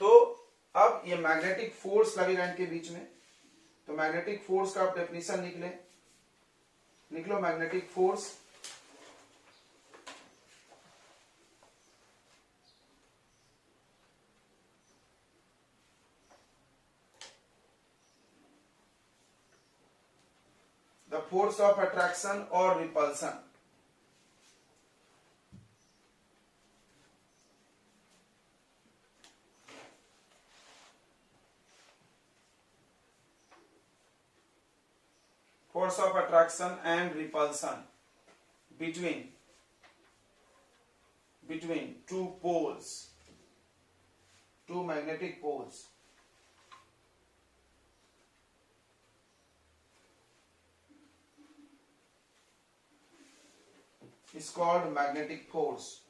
तो अब ये मैग्नेटिक फोर्स लगेगा इनके बीच में, तो मैग्नेटिक फोर्स का आप डेफिनेशन निकलो magnetic force. The force of attraction और repulsion. Force of attraction and repulsion between two poles, two magnetic poles, is called magnetic force.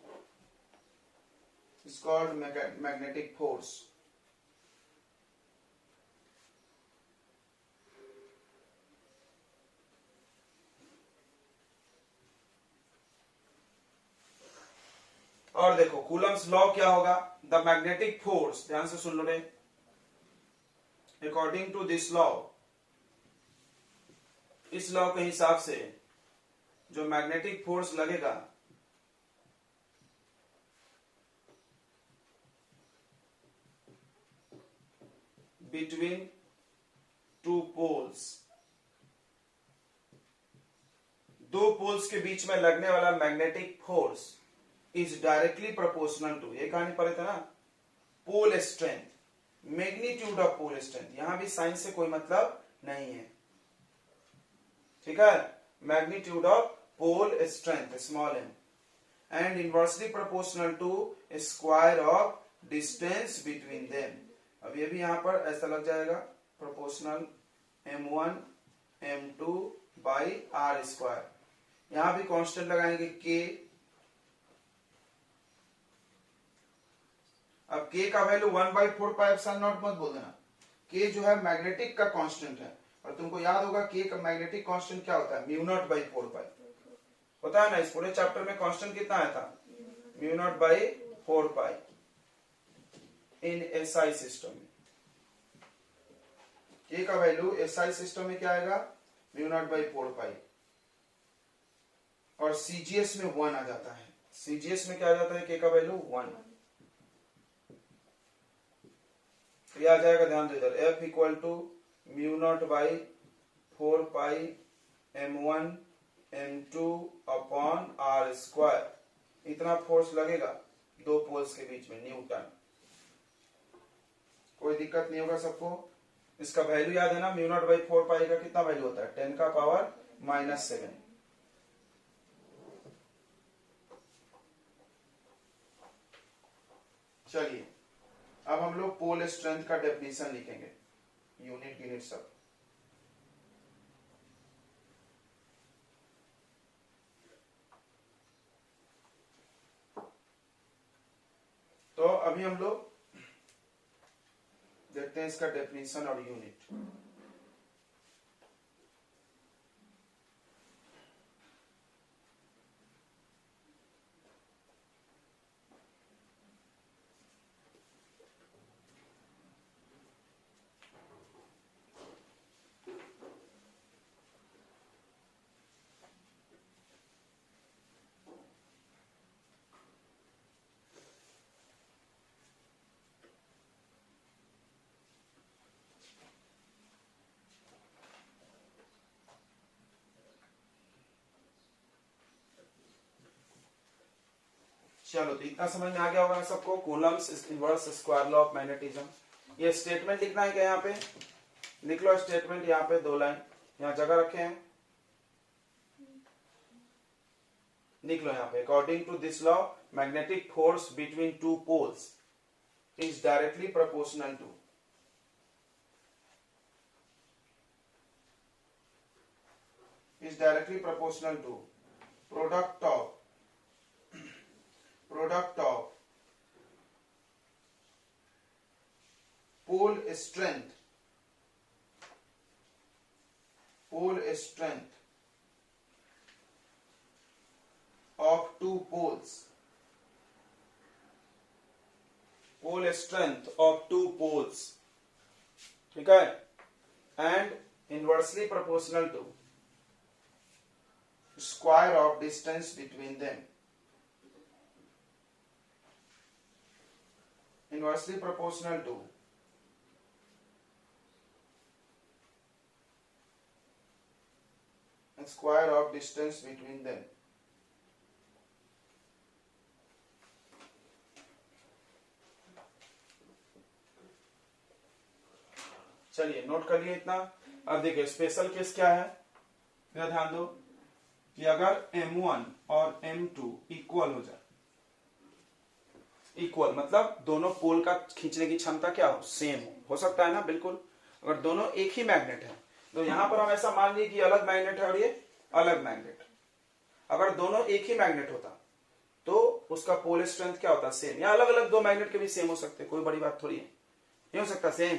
Is called magnetic force. और देखो कूलम्स लॉ क्या होगा, the magnetic force, ध्यान से सुन लो रे, अकॉर्डिंग टू दिस लॉ, इस लॉ के हिसाब से जो मैग्नेटिक फोर्स लगेगा बिटवीन टू पोल्स, दो पोल्स के बीच में लगने वाला magnetic force is directly proportional to, ये कहानी पढ़े थे ना, pole strength, magnitude of pole strength. यहां भी साइन से कोई मतलब नहीं है। ठीक है, magnitude of pole strength small M and inversely proportional to square of distance between them. अब ये भी यहां पर ऐसा लग जाएगा, proportional m1 m2 by R square. यहां भी कांस्टेंट लगाएंगे k। अब k का वैल्यू 1/4πε0 मत बोल देना, k जो है मैग्नेटिक का कांस्टेंट है, और तुमको याद होगा k का मैग्नेटिक कांस्टेंट क्या होता है, μ0/4π होता है ना। इस पूरे चैप्टर में कांस्टेंट कितना आया था, μ0/4π इन एसआई सिस्टम में। k का वैल्यू एसआई सिस्टम में क्या आएगा, μ0/4π, और सीजीएस में 1 आ जाता है। सीजीएस में क्या आ जाता है, k का वैल्यू 1, ये आ जाएगा, ध्यान दो इधर, F equal to μ0/4π m1 m2 upon R square. इतना फोर्स लगेगा दो पोल्स के बीच में, न्यूटन। कोई दिक्कत नहीं होगा सबको। इसका वैल्यू याद है ना, μ0/4π का कितना वैल्यू होता है, 10⁻⁻⁷। चलिए अब हम लोग पोल स्ट्रेंथ का डेफिनेशन लिखेंगे, यूनिट सब। तो अभी हम लोग देखते हैं इसका डेफिनेशन और यूनिट। चलो तो इतना समझ में आ गया होगा सबको, Coulomb's inverse square law of magnetism. ये स्टेटमेंट लिखना है क्या? यहाँ पे लिख लो स्टेटमेंट, यहाँ पे 2 लाइन यहाँ जगह रखे हैं, लिख लो यहाँ पे according to this law magnetic force between two poles is directly proportional to product of pole strength of two poles, ठीक है, and inversely proportional to square of distance between them, inversely proportional to square of distance between them। चलिए note कर लिए इतना। अब देखिए special case क्या है, मेरा ध्यान दो कि अगर M1 और M2 इक्वल हो जाए, इक्वल मतलब दोनों पोल का खींचने की क्षमता क्या सेम हो सकता है ना, बिल्कुल। अगर दोनों एक ही मैग्नेट है तो यहां पर हम ऐसा मान लिए कि अलग मैग्नेट है और ये अलग मैग्नेट। अगर दोनों एक ही मैग्नेट होता तो उसका पोल स्ट्रेंथ क्या होता, सेम। या अलग अलग 2 मैग्नेट के भी सेम हो सकते, कोई बड़ी बात थोड़ी है, नहीं हो सकता सेम।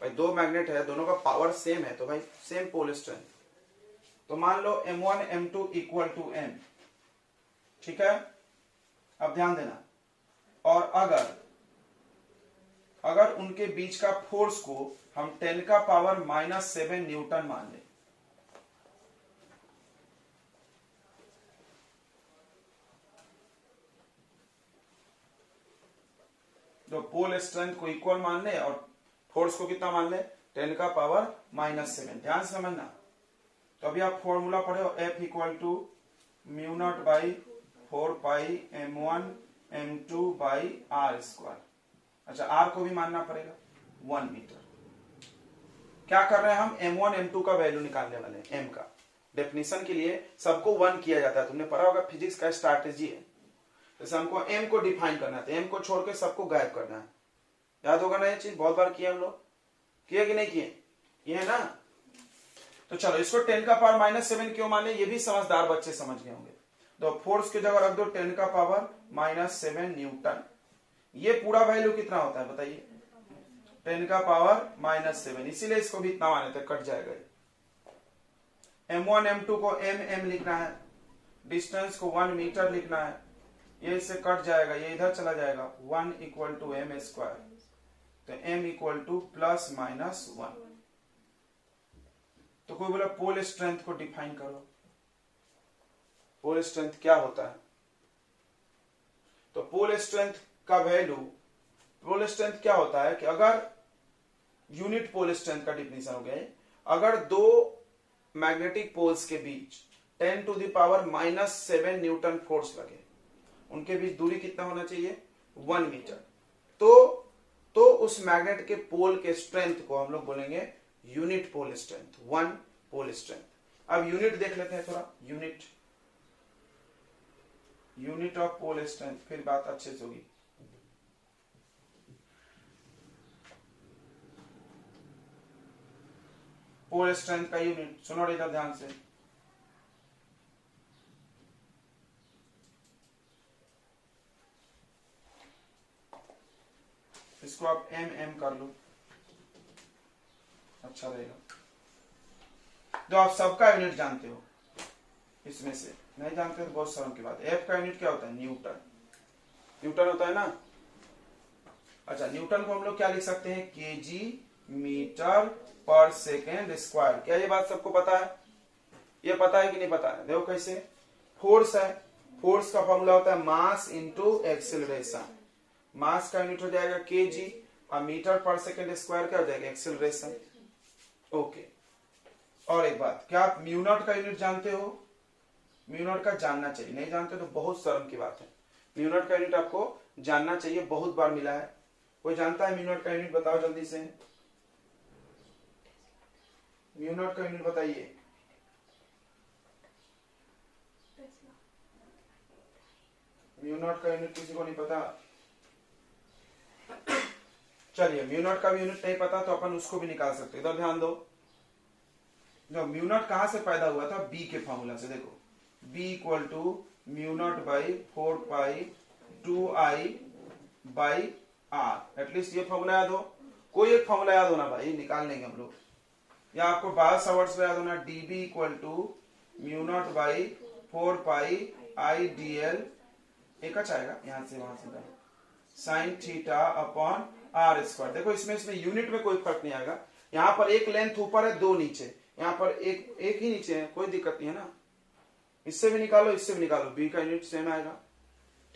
भाई 2 मैग्नेट है, दोनों का पावर सेम है तो भाई सेम पोल स्ट्रेंथ। तो मान लो M1 M2 equal to M, ठीक है। अब ध्यान देना, और अगर उनके बीच का फोर्स को हम 10 का पावर -7 न्यूटन मान लें, तो पोल स्ट्रेंथ को इक्वल मान ले और फोर्स को कितना मान ले, 10 का पावर -7। ध्यान से समझना। तो अभी आप फॉर्मूला पढ़े हो, F equal to μ0 by 4 pi M1 M2 by R square. अच्छा R को भी मानना पड़ेगा 1 मीटर। क्या कर रहे हैं हम, M1 M2 का वैल्यू निकालने वाले हैं। M का डेफिनेशन के लिए सबको 1 किया जाता है, तुमने पढ़ा होगा, फिजिक्स का स्ट्रैटेजी है। जैसे हमको M को डिफाइन करना है, M को छोड़ के सबको गायब करना है। याद होगा ना ये चीज, बहुत बार किया हम लोग, किए कि नहीं किए, ये है ना। तो चलो इसको 10 का पावर -7 क्यों माने, ये भी समझदार बच्चे समझ गए होंगे। तो फोर्स की जगह रख दो 10 का पावर -7 न्यूटन। ये पूरा वैल्यू कितना होता है बताइए, 10 का पावर -7, इसीलिए इसको भी इतना माने थे, कट जाएगा। M1 M2 को M लिखना है, डिस्टेंस को 1 मीटर लिखना है, ये इससे कट जाएगा, ये इधर चला जाएगा, 1 इक्वल टू M स्क्वायर। तो M इक्वल टू +-1। तो कोई बोला पोल स्ट्रेंथ को डिफाइन करो, पोल स्ट्रेंथ क्या होता है। तो पोल स्ट्रेंथ का वैल्यू, पोल स्ट्रेंथ क्या होता है कि अगर यूनिट पोल स्ट्रेंथ का डिफिनेशन हो गया, अगर 2 मैग्नेटिक पोल्स के बीच 10 to the power -7 newton force लगे, उनके बीच दूरी कितना होना चाहिए, 1 मीटर। तो उस मैग्नेट के पोल के स्ट्रेंथ को हम लोग बोलेंगे unit pole strength, 1 pole strength. अब यूनिट देख लेते हैं थोड़ा, यूनिट ऑफ पोल स्ट्रेंथ, फिर बात अच्छे से होगी। पोल स्ट्रेंथ का यूनिट सुनो इधर ध्यान से, इसको आप M कर लो, अच्छा रहेगा। जो आप सबका यूनिट जानते हो, इसमें से नहीं जानते तो बहुत शर्म की बात है। F का यूनिट क्या होता है, न्यूटन होता है ना। अच्छा न्यूटन को हम लोग क्या लिख सकते हैं, kg मीटर पर सेकेंड स्क्वायर। क्या ये बात सबको पता है, ये पता है कि नहीं पता है। देखो कैसे, फोर्स है, फोर्स का फॉर्मूला होता है मास इंटू एक्सेलरेशन। मास का यूनिट हो जाएगा kg और मीटर पर सेकेंड स्क्वायर क्या हो जाएगा, एक्सेलरेशन। ओके, और एक बात, क्या आप μ0 का यूनिट जानते हो, μ0 का जानना चाहिए, नहीं जानते तो बहुत शर्म की बात है। μ0 का यूनिट आपको जानना चाहिए, बहुत बार मिला है, कोई जानता है म्यू नॉट का यूनिट? बताओ जल्दी से, म्यू नॉट का यूनिट बताइए। म्यू नॉट का यूनिट किसी को नहीं पता? चलिए, म्यू नॉट का भी यूनिट नहीं पता तो अपन उसको भी निकाल सकते। इधर ध्यान दो, जो म्यू नॉट कहां से पैदा हुआ था? बी के फॉर्मूला से। देखो B equal to mu not by 4 pi 2i by R. At least ये फॉर्मूला याद हो, कोई एक फॉर्मूला याद होना भाई, निकाल लेंगे हम लोग। या आपको 12 वर्ड्स याद होना, db equal to mu not by 4 pi I D L, एक अच्छा आएगा यहां से वहां से, sine theta upon R square. देखो इसमें यूनिट में कोई फर्क नहीं आएगा। यहाँ पर एक लेंथ ऊपर है, दो नीचे, यहाँ पर एक ही नीचे है, कोई दिक्कत नहीं है ना। इससे भी निकालो, इससे भी निकालो, बी का यूनिट सेम आएगा।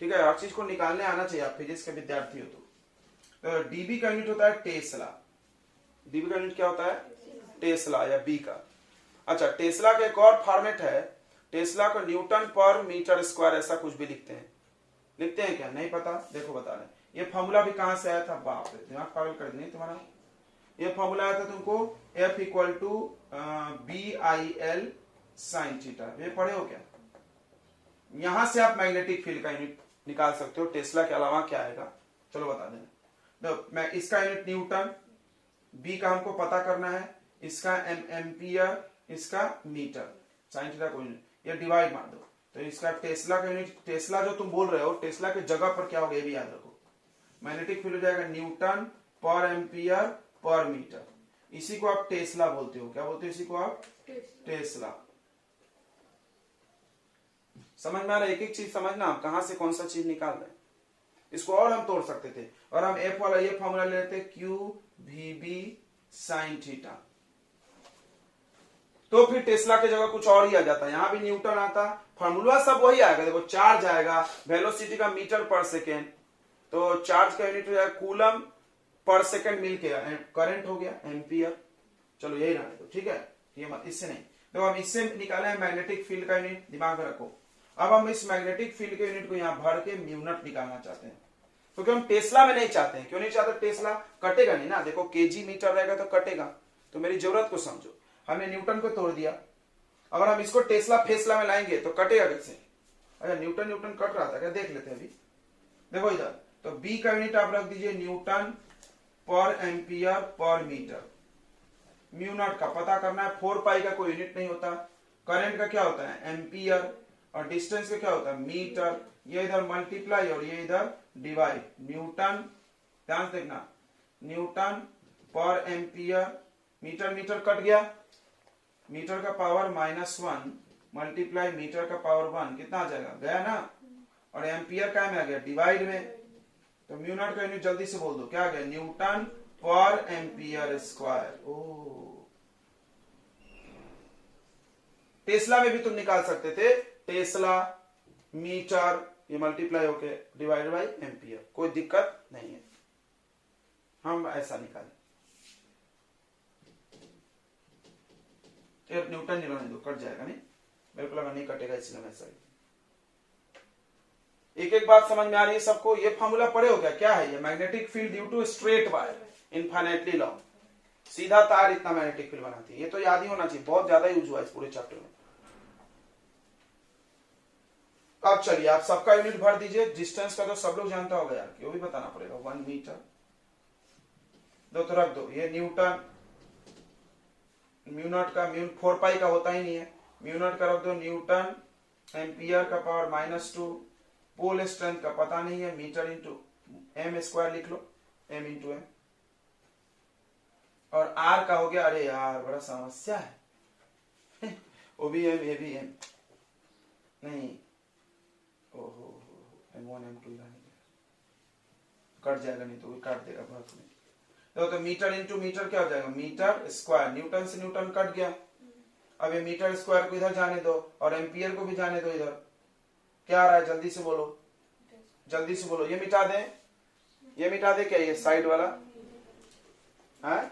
ठीक है, हर चीज को निकालने आना चाहिए, आप फिजिक्स के विद्यार्थी हो तो। डीबी का यूनिट होता है टेस्ला। डीबी का यूनिट क्या होता है? टेस्ला या बी का। अच्छा, टेस्ला का एक और फॉर्मेट है, टेस्ला को न्यूटन पर मीटर स्क्वायर ऐसा कुछ भी लिखते हैं। लिखते हैं क्या? नहीं पता? देखो बता रहे। ये फॉर्मूला भी कहां से आया था? बाप रे, दिमाग पागल कर देंगे तुम्हारा। ये फॉर्मूला आया था तुमको F equal to BIL sine theta. ये पढ़े हो क्या? यहां से आप मैग्नेटिक फील्ड का यूनिट निकाल सकते हो। टेस्ला के अलावा क्या आएगा? चलो बता देना। मैं इसका यूनिट न्यूटन, बी का हमको पता करना है, इसका एम्पियर, इसका मीटर, साइन थीटा को ये डिवाइड मार दो तो इसका टेस्ला का यूनिट। टेस्ला जो तुम बोल रहे हो, टेस्ला के जगह पर क्या होगा ये भी याद रखो। मैग्नेटिक फील्ड हो जाएगा न्यूटन पर एम्पियर पर मीटर। इसी को आप टेस्ला बोलते हो। क्या बोलते हो इसी को आप? टेस्ला। समझ में आ रहा है? एक एक चीज समझना, आप कहां से कौन सा चीज निकाल रहे हैं। इसको और हम तोड़ सकते थे, और हम एफ वाला ये फॉर्मूला लेते Q V B sine theta, तो फिर टेस्ला की जगह कुछ और ही आ जाता। यहां भी न्यूटन आता, फॉर्मूला सब वही आएगा। देखो चार्ज आएगा, वेलोसिटी का मीटर पर सेकेंड, तो चार्ज का यूनिट हो जाएगा कूलम पर सेकेंड, मिल के करंट हो गया एम्पियर। चलो यही रहने दो, ठीक है, ये मत, इससे नहीं। तो हम इससे निकाले हैं मैग्नेटिक फील्ड का यूनिट, दिमाग में रखो। अब हम इस मैग्नेटिक फील्ड के यूनिट को यहां भर के म्यू नॉट निकालना चाहते हैं, क्योंकि हम टेस्ला में नहीं चाहते हैं। क्यों नहीं चाहते? टेस्ला कटेगा नहीं ना। देखो केजी मीटर रहेगा तो कटेगा, तो मेरी जरूरत को समझो। हमने न्यूटन को तोड़ दिया, अगर हम इसको टेस्ला फेसला में लाएंगे तो कटेगा कैसे? अच्छा, न्यूटन कट रहा था क्या? देख लेते हैं अभी। देखो इधर, तो बी का यूनिट आप रख दीजिए न्यूटन पर ampere per metre. Mu naught का पता करना है, 4 पाई का कोई यूनिट नहीं होता। करंट का क्या होता है? एम्पियर, और डिस्टेंस का क्या होता है? मीटर। ये इधर मल्टीप्लाई और ये इधर डिवाइड। न्यूटन, ध्यान देखना, न्यूटन पर एम्पियर, मीटर मीटर कट गया, मीटर का पावर -1 मल्टीप्लाई मीटर का पावर 1, कितना आ जाएगा? गया ना। और एम्पियर का में आ गया डिवाइड में, तो म्यू नॉट का यूनिट जल्दी से बोल दो, क्या आ गया? न्यूटन पर एम्पियर स्क्वायर। ओ, टेस्ला में भी तुम निकाल सकते थे, टेस्ला मीटर, ये मल्टीप्लाई होके डिवाइड बाई एम्पियर, कोई दिक्कत नहीं है। हम ऐसा निकालें, न्यूटन नहीं रहने दो, कट जाएगा। नहीं, मेरे को लगा नहीं कटेगा, इसलिए मैं सही। एक एक बात समझ में आ रही है सबको? ये फॉर्मूला पढ़े हो गया? क्या है ये? Magnetic field due to straight wire infinitely long. सीधा तार इतना मैग्नेटिक फील्ड बनाती है। ये तो याद ही होना चाहिए, बहुत ज्यादा यूज हुआ इस पूरे चैप्टर में। अब चलिए आप सबका यूनिट भर दीजिए। डिस्टेंस का तो सब लोग जानता होगा यार, क्यों भी बताना पड़ेगा। 1 मीटर दो तो रख दो। ये न्यूटन, म्यू नॉट का, म्यू 4 पाई का होता ही नहीं है, म्यू नॉट का रख दो न्यूटन, एम्पियर का पावर -2, पोल स्ट्रेंथ का पता नहीं है, मीटर इंटू एम स्क्वायर लिख लो, एम इंटू एम। और आर का हो गया, अरे यार बड़ा समस्या है ओ भी एम, ए भी एम, नहीं, ओहो M1 M2 कट जाएगा, नहीं तो काट देगा बहुत में। तो मीटर इंटू मीटर क्या हो जाएगा? Meter square. न्यूटन से न्यूटन कट गया, अब ये मीटर स्क्वायर को इधर जाने दो और एम्पियर को भी जाने दो इधर। क्या आ रहा है? जल्दी से बोलो, जल्दी से बोलो। ये मिटा दे, ये मिटा दे क्या? ये साइड वाला है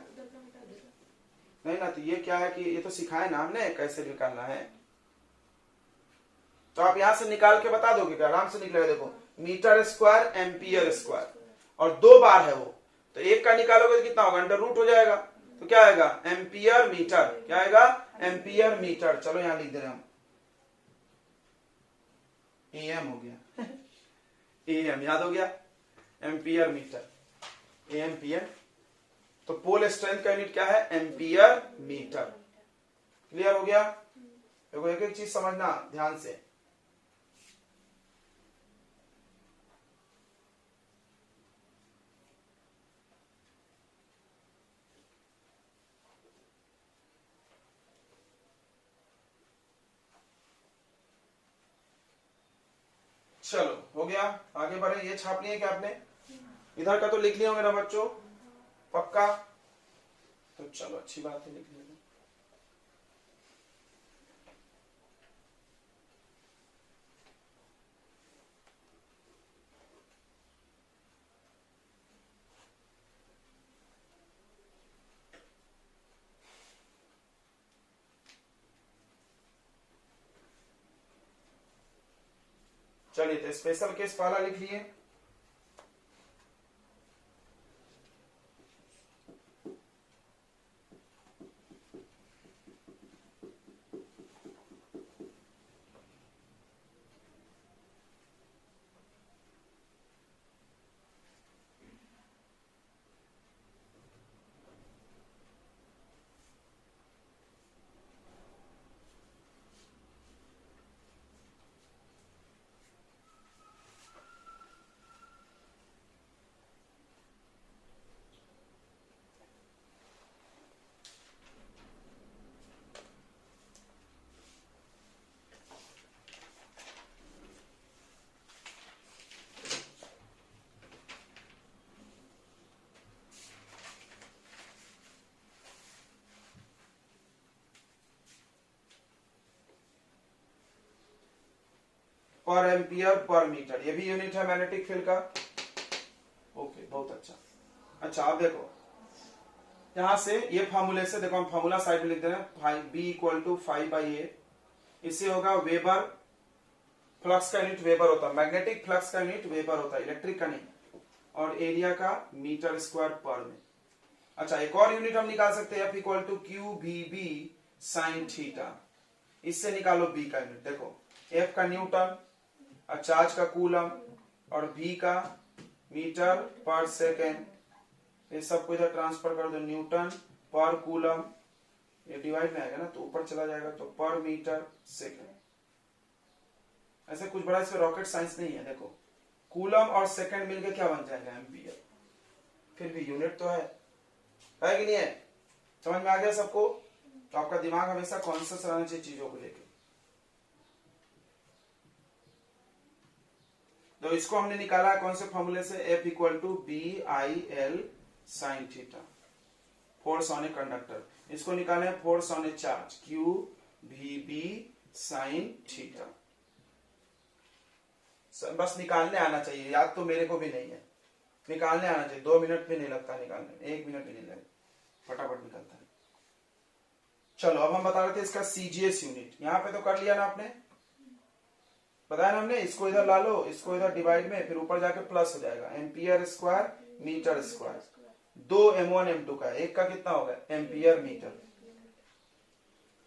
नहीं ना, तो ये क्या है कि ये तो सिखाए ना हमने कैसे निकालना है, तो आप यहां से निकाल के बता दोगे क्या? आराम से निकलेगा। देखो मीटर स्क्वायर एम्पियर स्क्वायर, और 2 बार है वो, तो एक का निकालोगे तो कितना होगा, अंडर रूट हो जाएगा। तो क्या आएगा, एम्पियर मीटर। क्या आएगा, एम्पियर मीटर। चलो यहां लिख दे रहे हम, एम हो गया एम याद हो गया, एम्पियर मीटर, एम्पियर। तो पोल स्ट्रेंथ का यूनिट क्या है, एम्पियर मीटर। क्लियर हो गया। देखो एक एक चीज समझना ध्यान से। चलो हो गया, आगे बढ़े। ये छाप लिए क्या आपने, इधर का तो लिख लिए होंगे ना बच्चों, पक्का। तो चलो अच्छी बात है, लिख लिया। चलिए तो स्पेशल केस पहला लिख लिए। पर एम्पियर पर मीटर, ये भी यूनिट है मैग्नेटिक फील्ड का। ओके बहुत अच्छा। अच्छा अब देखो यहां से ये फार्मूले से, देखो हम फार्मूला साइड में लिख दे रहे हैं, बी इक्वल टू 5/a। इससे होगा वेबर, फ्लक्स का यूनिट वेबर होता है, मैग्नेटिक फ्लक्स का यूनिट वेबर होता है, इलेक्ट्रिक का नहीं। और एरिया का मीटर स्क्वायर पर में। अच्छा एक और यूनिट हम निकाल सकते हैं, F equal to Q B B sine theta. इससे निकालो बी का यूनिट। देखो एफ का न्यूटन, और चार्ज का कूलम, और बी का मीटर पर सेकेंड। ये सबको इधर ट्रांसफर कर दो, न्यूटन पर कूलम, ये डिवाइड में आएगा ना तो ऊपर चला जाएगा, तो पर मीटर सेकेंड। ऐसे कुछ बड़ा इसमें रॉकेट साइंस नहीं है। देखो कूलम और सेकेंड मिलके क्या बन जाएगा, एम्पियर। फिर भी यूनिट तो है कि नहीं है, समझ में आ गया सबको। तो आपका दिमाग हमेशा कॉन्शियस रहना चाहिए चीजों को लेकर। तो इसको हमने निकाला है कौन से फॉर्मूले से, F equal to B I L sine theta, force on a conductor. इसको निकाले हैं force on a charge, Q V B sine theta. बस निकालने आना चाहिए, याद तो मेरे को भी नहीं है, निकालने आना चाहिए। 2 मिनट भी नहीं लगता निकालने में, 1 मिनट भी नहीं लगता, फटाफट निकलता है। चलो अब हम बता रहे थे इसका सीजीएस यूनिट। यहां पे तो कर लिया ना आपने, बताया ना हमने, इसको इधर ला लो, इसको इधर डिवाइड में, फिर ऊपर जाके प्लस हो जाएगा, ampere square metre square. 2 M1 M2 का, एक का कितना होगा, एम्पियर मीटर।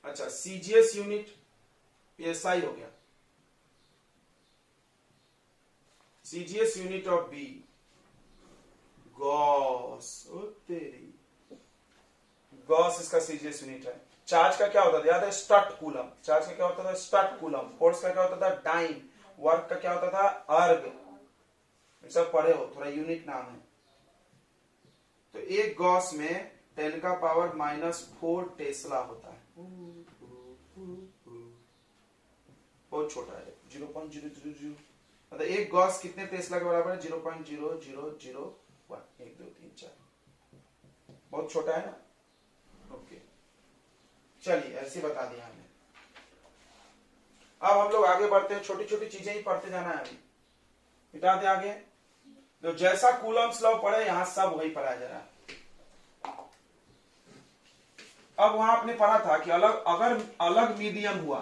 अच्छा सीजीएस यूनिट पीएसआई हो गया। CGS unit of B gauss, ओ तेरी गॉस इसका सीजीएस यूनिट है। चार्ज का क्या होता था, याद है, स्टट कूलम। चार्ज का क्या होता था, स्टट कूलम। फोर्स का क्या होता था, डाइम। वर्क का क्या होता था, अर्ग। सब पढ़े हो, थोड़ा यूनिक नाम है। तो एक गॉस में 10 का पावर -4 टेस्ला होता है, बहुत छोटा है, 0.000। मतलब एक गॉस कितने टेस्ला के बराबर है, 0.0001, 1 2 3 4, बहुत छोटा है ना। ओके चलिए ऐसे बता दिया हमने। अब हम लोग आगे बढ़ते हैं, छोटी छोटी चीजें ही पढ़ते जाना है अभी, मिटाते आगे। तो जैसा कूलम्स लॉ पढ़े यहां सब वही पढ़ाया जा रहा है। अब वहां आपने पढ़ा था कि अगर अलग मीडियम हुआ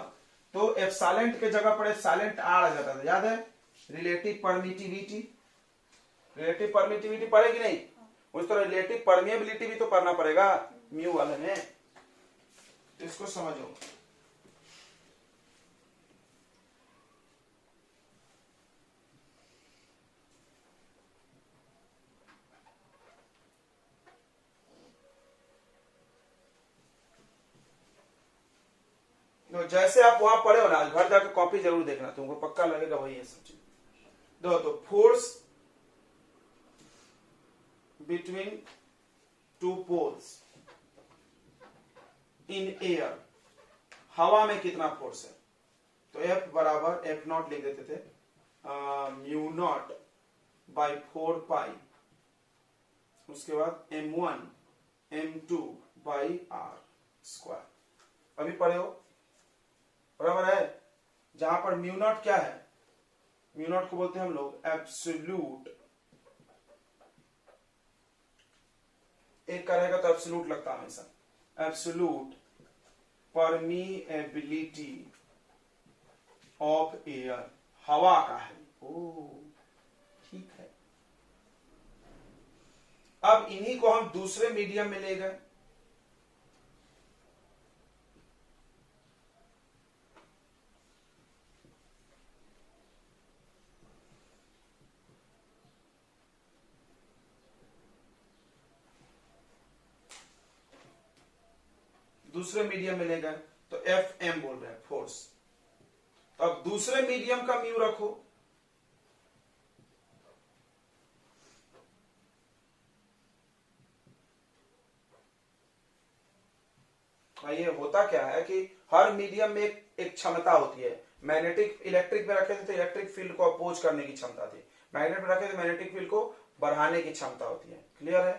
तो एप्सिलॉन के जगह पर एप्सिलॉन आर आ जाता था, याद है, रिलेटिव परमिटिविटी। रिलेटिव परमिटिविटी पढ़े कि नहीं, उस तरह रिलेटिव परमिएबिलिटी भी तो पढ़ना पड़ेगा म्यू वाले में, तो इसको समझो। तो जैसे आप वहां पढ़े हो ना, घर जाकर कॉपी जरूर देखना, तुमको पक्का लगेगा वही है सब चीज। तो force between two poles in air, हवा में कितना फोर्स है, तो F बराबर F नॉट लिख देते थे, म्यू नॉट बाई 4 पाई, उसके बाद M1 M2 by R square. अभी पढ़े हो, बराबर है। जहां पर म्यू नॉट क्या है, म्यू नॉट को बोलते हैं हम लोग एब्सोल्यूट, एक का रहेगा तो एब्सोल्यूट लगता हमेशा, एब्सोल्यूट परमीएबिलिटी ऑफ एयर, हवा का है। ओ ठीक है, अब इन्हीं को हम दूसरे मीडियम में ले गए, दूसरे मीडियम में ले गए तो एफ एम बोल रहे हैं फोर्स। तो अब दूसरे मीडियम का म्यू रखो, ये होता क्या है कि हर मीडियम में एक क्षमता होती है। मैग्नेटिक इलेक्ट्रिक में रखे थे तो इलेक्ट्रिक फील्ड को अपोज करने की क्षमता थी, मैग्नेट में रखे थे मैग्नेटिक फील्ड को बढ़ाने की क्षमता होती है। क्लियर है,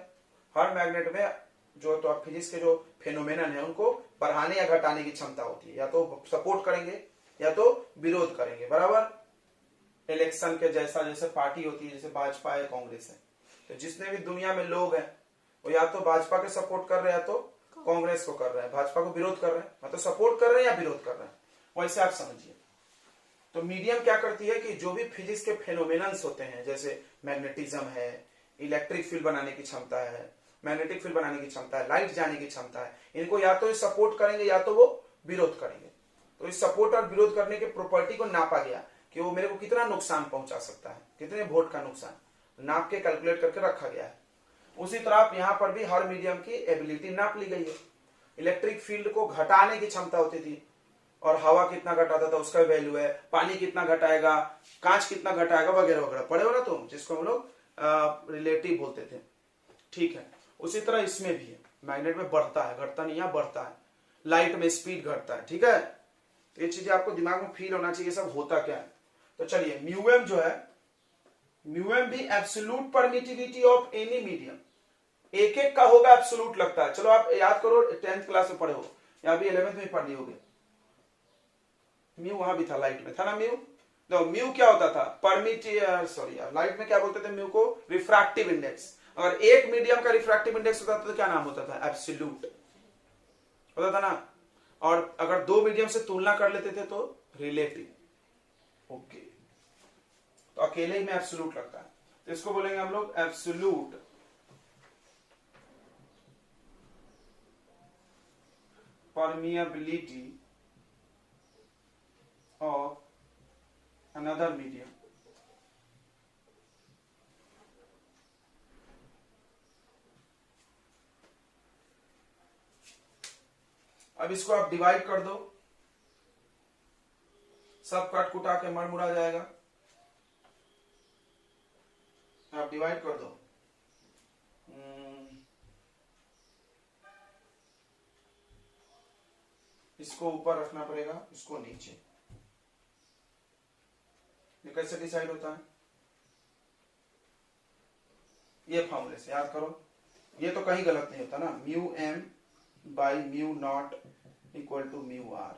हर मैग्नेट में जो तो आप फिजिक्स के जो फेनोमेनन है उनको बढ़ाने या घटाने की क्षमता होती है, या तो सपोर्ट करेंगे या तो विरोध करेंगे। बराबर, इलेक्शन के जैसा जैसे पार्टी होती है, जैसे भाजपा है कांग्रेस है, तो जितने भी दुनिया में लोग हैं वो या तो भाजपा के सपोर्ट कर रहे हैं या तो कांग्रेस को कर रहे हैं, भाजपा को विरोध कर रहे हैं, मतलब सपोर्ट कर रहे हैं या विरोध कर रहे हैं, वैसे आप समझिए। तो मीडियम क्या करती है कि जो भी फिजिक्स के फेनोमेनन्स होते हैं, जैसे मैग्नेटिज्म है, इलेक्ट्रिक फील्ड बनाने की क्षमता है, मैग्नेटिक फील्ड बनाने की क्षमता है, लाइट जाने की क्षमता है, इनको या तो सपोर्ट करेंगे या तो वो विरोध करेंगे। तो इस सपोर्ट और विरोध करने के प्रॉपर्टी को नापा गया कि वो मेरे को कितना नुकसान पहुंचा सकता है, कितने वोल्ट का नुकसान, नाप के कैलकुलेट करके रखा गया है। उसी तरह यहां पर भी हर मीडियम की एबिलिटी नाप ली गई है। इलेक्ट्रिक फील्ड को घटाने की क्षमता होती थी, और हवा कितना घटाता था उसका वैल्यू है, पानी कितना घटाएगा, कांच कितना घटाएगा, वगैरह वगैरह पढ़े हो ना तुम, जिसको हम लोग रिलेटिव बोलते थे। ठीक है, उसी तरह इसमें भी है, मैग्नेट में बढ़ता है, घटता नहीं, यहां बढ़ता है। लाइट में स्पीड घटता है। ठीक है, तो ये चीजें आपको दिमाग में फील होना चाहिए सब होता क्या है। तो चलिए, म्यूएम जो है, म्यूएम भी absolute permittivity of any medium, एक एक का होगा एब्सोल्यूट लगता है। चलो आप याद करो, 10th क्लास में पढ़े हो या अभी 11th में पढ़ होगे, म्यू वहां भी था, लाइट में था ना म्यू। तो म्यू क्या होता था, सॉरी यार, लाइट में क्या बोलते थे म्यू को, रिफ्रैक्टिव इंडेक्स। अगर एक मीडियम का रिफ्रैक्टिव इंडेक्स होता था तो क्या नाम होता था, एब्सोल्यूट होता था ना। और अगर दो मीडियम से तुलना कर लेते थे तो रिलेटिव। ओके, तो अकेले ही में एब्सोल्यूट लगता है, तो इसको बोलेंगे हम लोग absolute permeability of another medium. अब इसको आप डिवाइड कर दो, सब कट कुटा के मरमुरा जाएगा। आप डिवाइड कर दो, इसको ऊपर रखना पड़ेगा, इसको नीचे। ये कैसे डिसाइड होता है, ये फॉर्मूले से याद करो। ये तो कहीं गलत नहीं होता ना, mu M by mu not equal to mu R.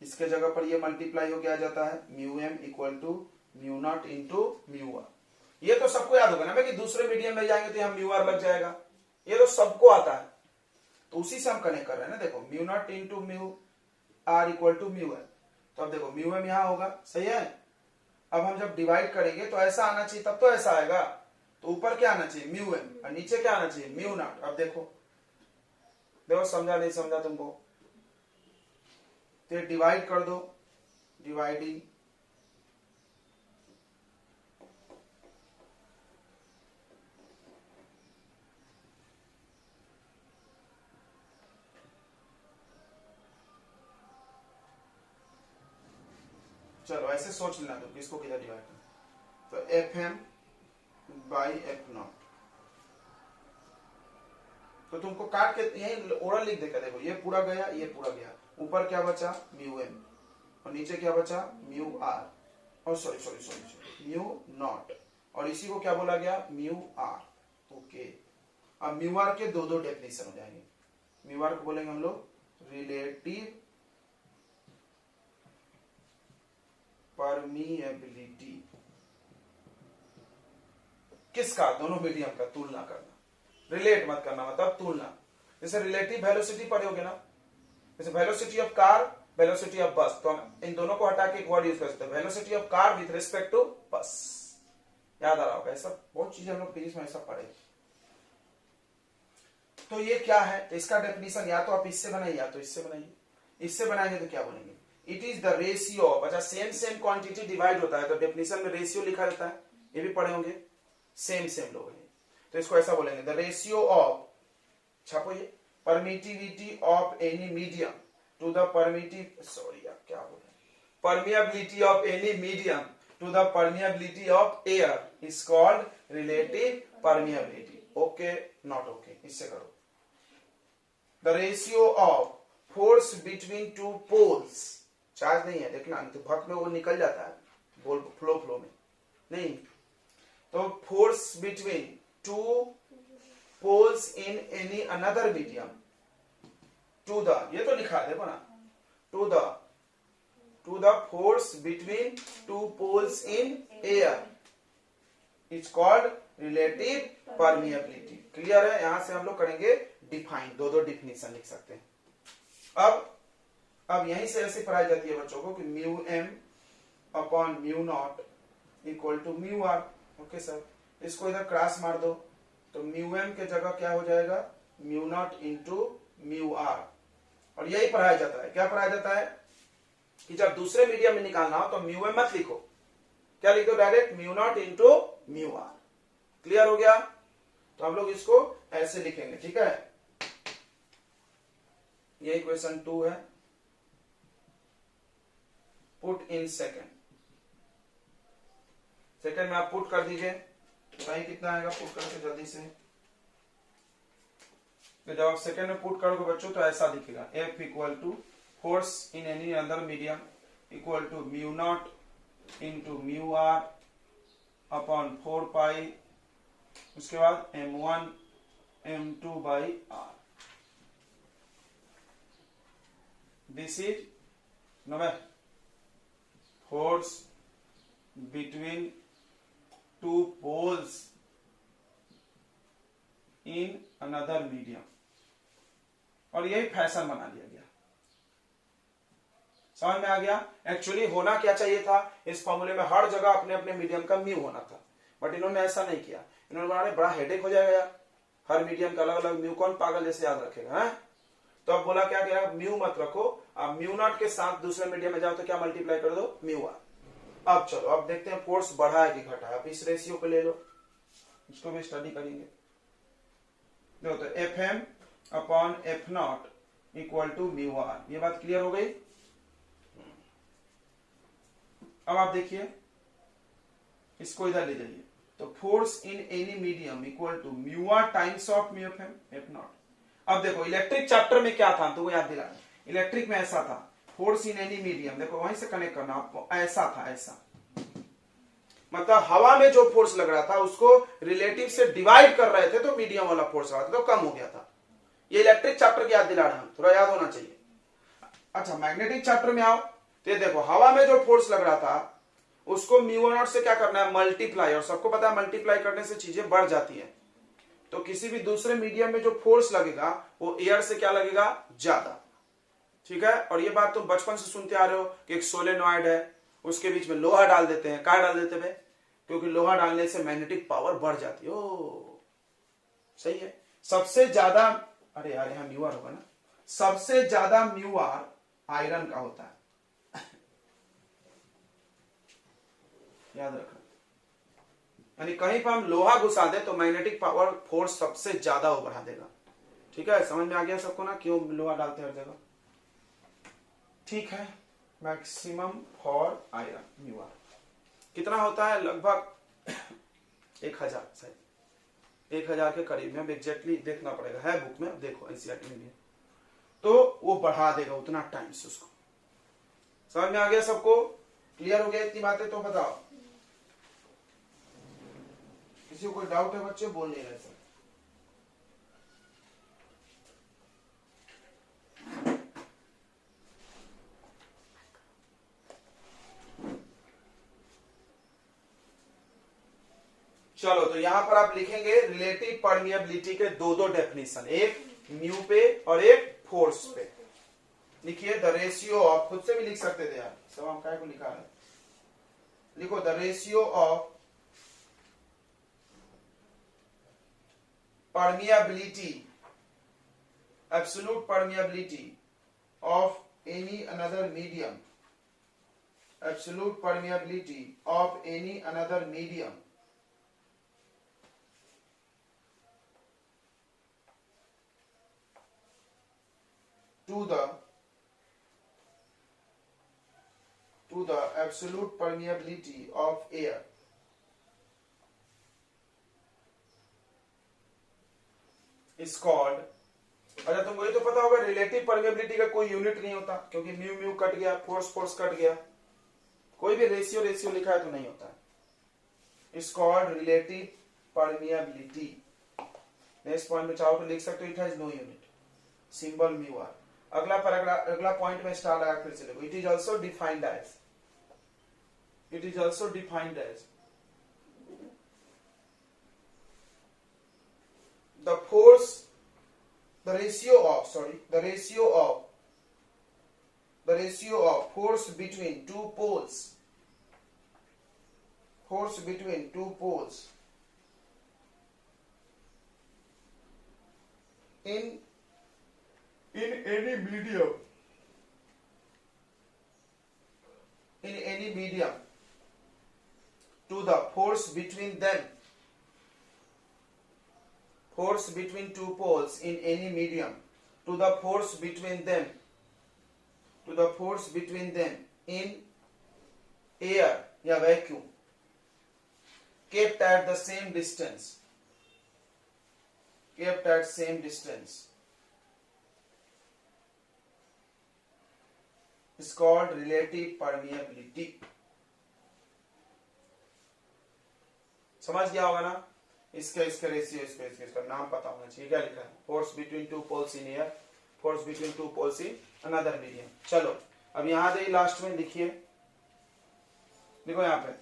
इसके जगह पर ये मल्टीप्लाई हो गया जाता है, mu M equal to mu not into mu R. ये तो सबको याद होगा ना भाई कि दूसरे मीडियम में जाएंगे तो यहाँ म्यू आर लग जाएगा, ये तो सबको आता है। तो उसी से हम कनेक्ट कर रहे हैं ना, देखो mu not into mu R equal to mu M. तो अब देखो म्यू एम यहां होगा, सही है। अब हम जब डिवाइड करेंगे तो ऐसा आना चाहिए, तब तो ऐसा आएगा। तो ऊपर क्या आना चाहिए म्यू एम और नीचे क्या आना चाहिए म्यू नॉट। अब देखो देखो समझा नहीं समझा तुमको, तो डिवाइड कर दो, डिवाइडिंग चलो ऐसे सोच लेना तुम किसको किधर डिवाइड करना, तो F M by F not. तो तुमको काट के यही ओरल लिख देगा, देखो ये पूरा गया ये पूरा गया, ऊपर क्या बचा म्यू एम और नीचे क्या बचा म्यू आर, और sorry sorry sorry mu naught, और इसी को क्या बोला गया म्यू आर। ओके, अब म्यू आर के दो दो डेफिनेशन हो जाएंगे। म्यू आर को बोलेंगे हम लोग रिलेटिव परमिएबिलिटी, किसका दोनों मीडियम का तुलना करना, रिलेट मत करना मतलब तुलना। जैसे रिलेटिव वेलोसिटी पढ़े होगे ना, जैसे velocity of car velocity of बस, तो हम इन दोनों को हटा के एक वर्ड यूज कर सकते हैं velocity of car with respect to bus. याद आ रहा होगा, ऐसा बहुत चीजें हम लोग फिजिक्स में ऐसा पढ़े। तो ये क्या है, तो इसका डेफिनेशन या तो आप इससे बनाइए या तो इससे बनाइए। इससे बनाएंगे तो क्या बोलेंगे, it is the ratio of, अच्छा सेम सेम क्वांटिटी डिवाइड होता है तो डेफिनेशन में रेशियो लिखा रहता है, ये भी पढ़े होंगे, सेम सेम लोग हैं, तो इसको ऐसा बोलेंगे द रेशियो ऑफ, छापो ये, permittivity of any medium to the permittive, sorry यार क्या बोले, permeability of any medium to the permeability of air is called relative permeability. Okay not okay, इससे करो the ratio of force between two poles, charge नहीं है देखना, तो भक्त में वो निकल जाता है बोल फ्लो फ्लो में नहीं, तो force between two poles in any another medium to the, ये तो लिखा है देखो ना, to the force between two poles in air is called relative permeability. Clear है, यहां से हम लोग करेंगे डिफाइन, दो दो डिफिनेशन लिख सकते हैं। अब यहीं से ऐसे पढ़ाई जाती है बच्चों को कि mu M upon mu not equal to mu R. Okay sir, इसको इधर क्रॉस मार दो तो म्यू एम के जगह क्या हो जाएगा mu not into mu R. और यही पढ़ाया जाता है, क्या पढ़ाया जाता है कि जब दूसरे मीडियम में निकालना हो तो म्यू एम मत लिखो, क्या लिख दो direct mu not into mu R. Clear हो गया, तो हम लोग इसको ऐसे लिखेंगे, ठीक है। यही क्वेश्चन 2 है, पुट इन सेकेंड, सेकेंड में आप पुट कर दीजिए, बताइए कितना आएगा पुट करके जल्दी से। तो जब आप सेकेंड में पुट करोगे बच्चों तो ऐसा दिखेगा F equal to force in any other medium equal to mu not into mu R upon 4 pi, उसके बाद M1 M2 by R. This is no force between two poles in another medium, और यही fashion बना लिया गया। समझ में आ गया, एक्चुअली होना क्या चाहिए था, इस फॉर्मूले में हर जगह अपने अपने मीडियम का म्यू होना था, बट इन्होंने ऐसा नहीं किया। इन्होंने बना बड़ा हेडेक हो जाएगा यार, हर मीडियम का अलग अलग म्यू, कौन पागल जैसे याद रखेगा है? तो अब बोला क्या किया, म्यू मत रखो, अब म्यू नॉट के साथ दूसरे मीडियम में जाओ तो क्या मल्टीप्लाई कर दो म्यू आर। अब चलो अब देखते हैं फोर्स बढ़ा है कि घटा है, अब इस रेशियो को ले लो, इसको भी स्टडी करेंगे। देखो तो F M upon F not equal to mu R, ये बात क्लियर हो गई। अब आप देखिए इसको इधर ले जाइए, तो force in any medium equal to mu R times of mu F M F not. अब देखो इलेक्ट्रिक चैप्टर में क्या था तो वो याद दिलाना, इलेक्ट्रिक में ऐसा था फोर्स इन एनी मीडियम, देखो वहीं से कनेक्ट करना आपको, ऐसा था, ऐसा मतलब हवा में जो फोर्स लग रहा था उसको रिलेटिव से डिवाइड कर रहे थे तो मीडियम वाला फोर्स लगा था तो कम हो गया था। ये इलेक्ट्रिक चैप्टर की याद दिला रहे हैं, थोड़ा याद होना चाहिए। अच्छा मैग्नेटिक चैप्टर में आओ तो ये देखो हवा में जो फोर्स लग रहा था उसको म्यू नॉट से क्या करना है मल्टीप्लाई, और सबको पता है मल्टीप्लाई करने से चीजें बढ़ जाती है। तो किसी भी दूसरे मीडियम में जो फोर्स लगेगा वो एयर से क्या लगेगा ज्यादा, ठीक है। और ये बात तुम बचपन से सुनते आ रहे हो कि एक सोलेनॉइड है उसके बीच में लोहा डाल देते हैं, क्या डाल देते हैं, क्योंकि लोहा डालने से मैग्नेटिक पावर बढ़ जाती है। ओ सही है। सबसे ज्यादा, अरे यार यहाँ म्यू आर होगा ना, सबसे ज्यादा म्यू आर आयरन का होता है, याद रखना। यानी कहीं पर हम लोहा घुसा दे तो मैग्नेटिक पावर फोर्स सबसे ज्यादा वो बढ़ा देगा। ठीक है, समझ में आ गया सबको ना क्यों लोहा डालते हैं हर जगह। ठीक है, maximum for iron mu R कितना होता है, लगभग 1000, शायद 1000 के करीब में। अब एग्जैक्टली देखना पड़ेगा, है बुक में, देखो एनसीईआरटी में भी है। तो वो बढ़ा देगा उतना टाइम्स उसको। समझ में आ गया सबको, क्लियर हो गया इतनी बातें? तो बताओ किसी को कोई डाउट है बच्चे? बोल नहीं रहे सर। चलो तो यहां पर आप लिखेंगे रिलेटिव परमिएबिलिटी के दो डेफिनेशन, एक म्यू पे और एक फोर्स पे। लिखिए द रेशियो ऑफ, खुद से भी लिख सकते थे यार, सब हम काय को लिखा है, लिखो the ratio of permeability, absolute permeability of any another medium, absolute permeability of any another medium to the absolute permeability of air is called, अच्छा तुमको ये तो पता होगा रिलेटिव परमेबिलिटी का कोई यूनिट नहीं होता, क्योंकि म्यू म्यू कट गया, फोर्स फोर्स कट गया, कोई भी रेशियो रेशियो लिखा है तो नहीं होता है। Is called relative permeability. Next point में चाहो तो लिख सकते हो it has no unit, symbol mu R. अगला पॉइंट में स्टार लगा फिर से देखो, it is also defined as, it is also defined as the force, the ratio of force between two poles, in any medium to the force between them, force between two poles in any medium to the force between them in air या vacuum kept at same distance is called relative permeability। समझ गया होगा ना? इसका ratio, इसका नाम पता होना चाहिए। क्या लिखा है? Force between two poles in air, force between two poles in another medium. चलो अब यहां दे लास्ट में लिखिए, देखो यहाँ पे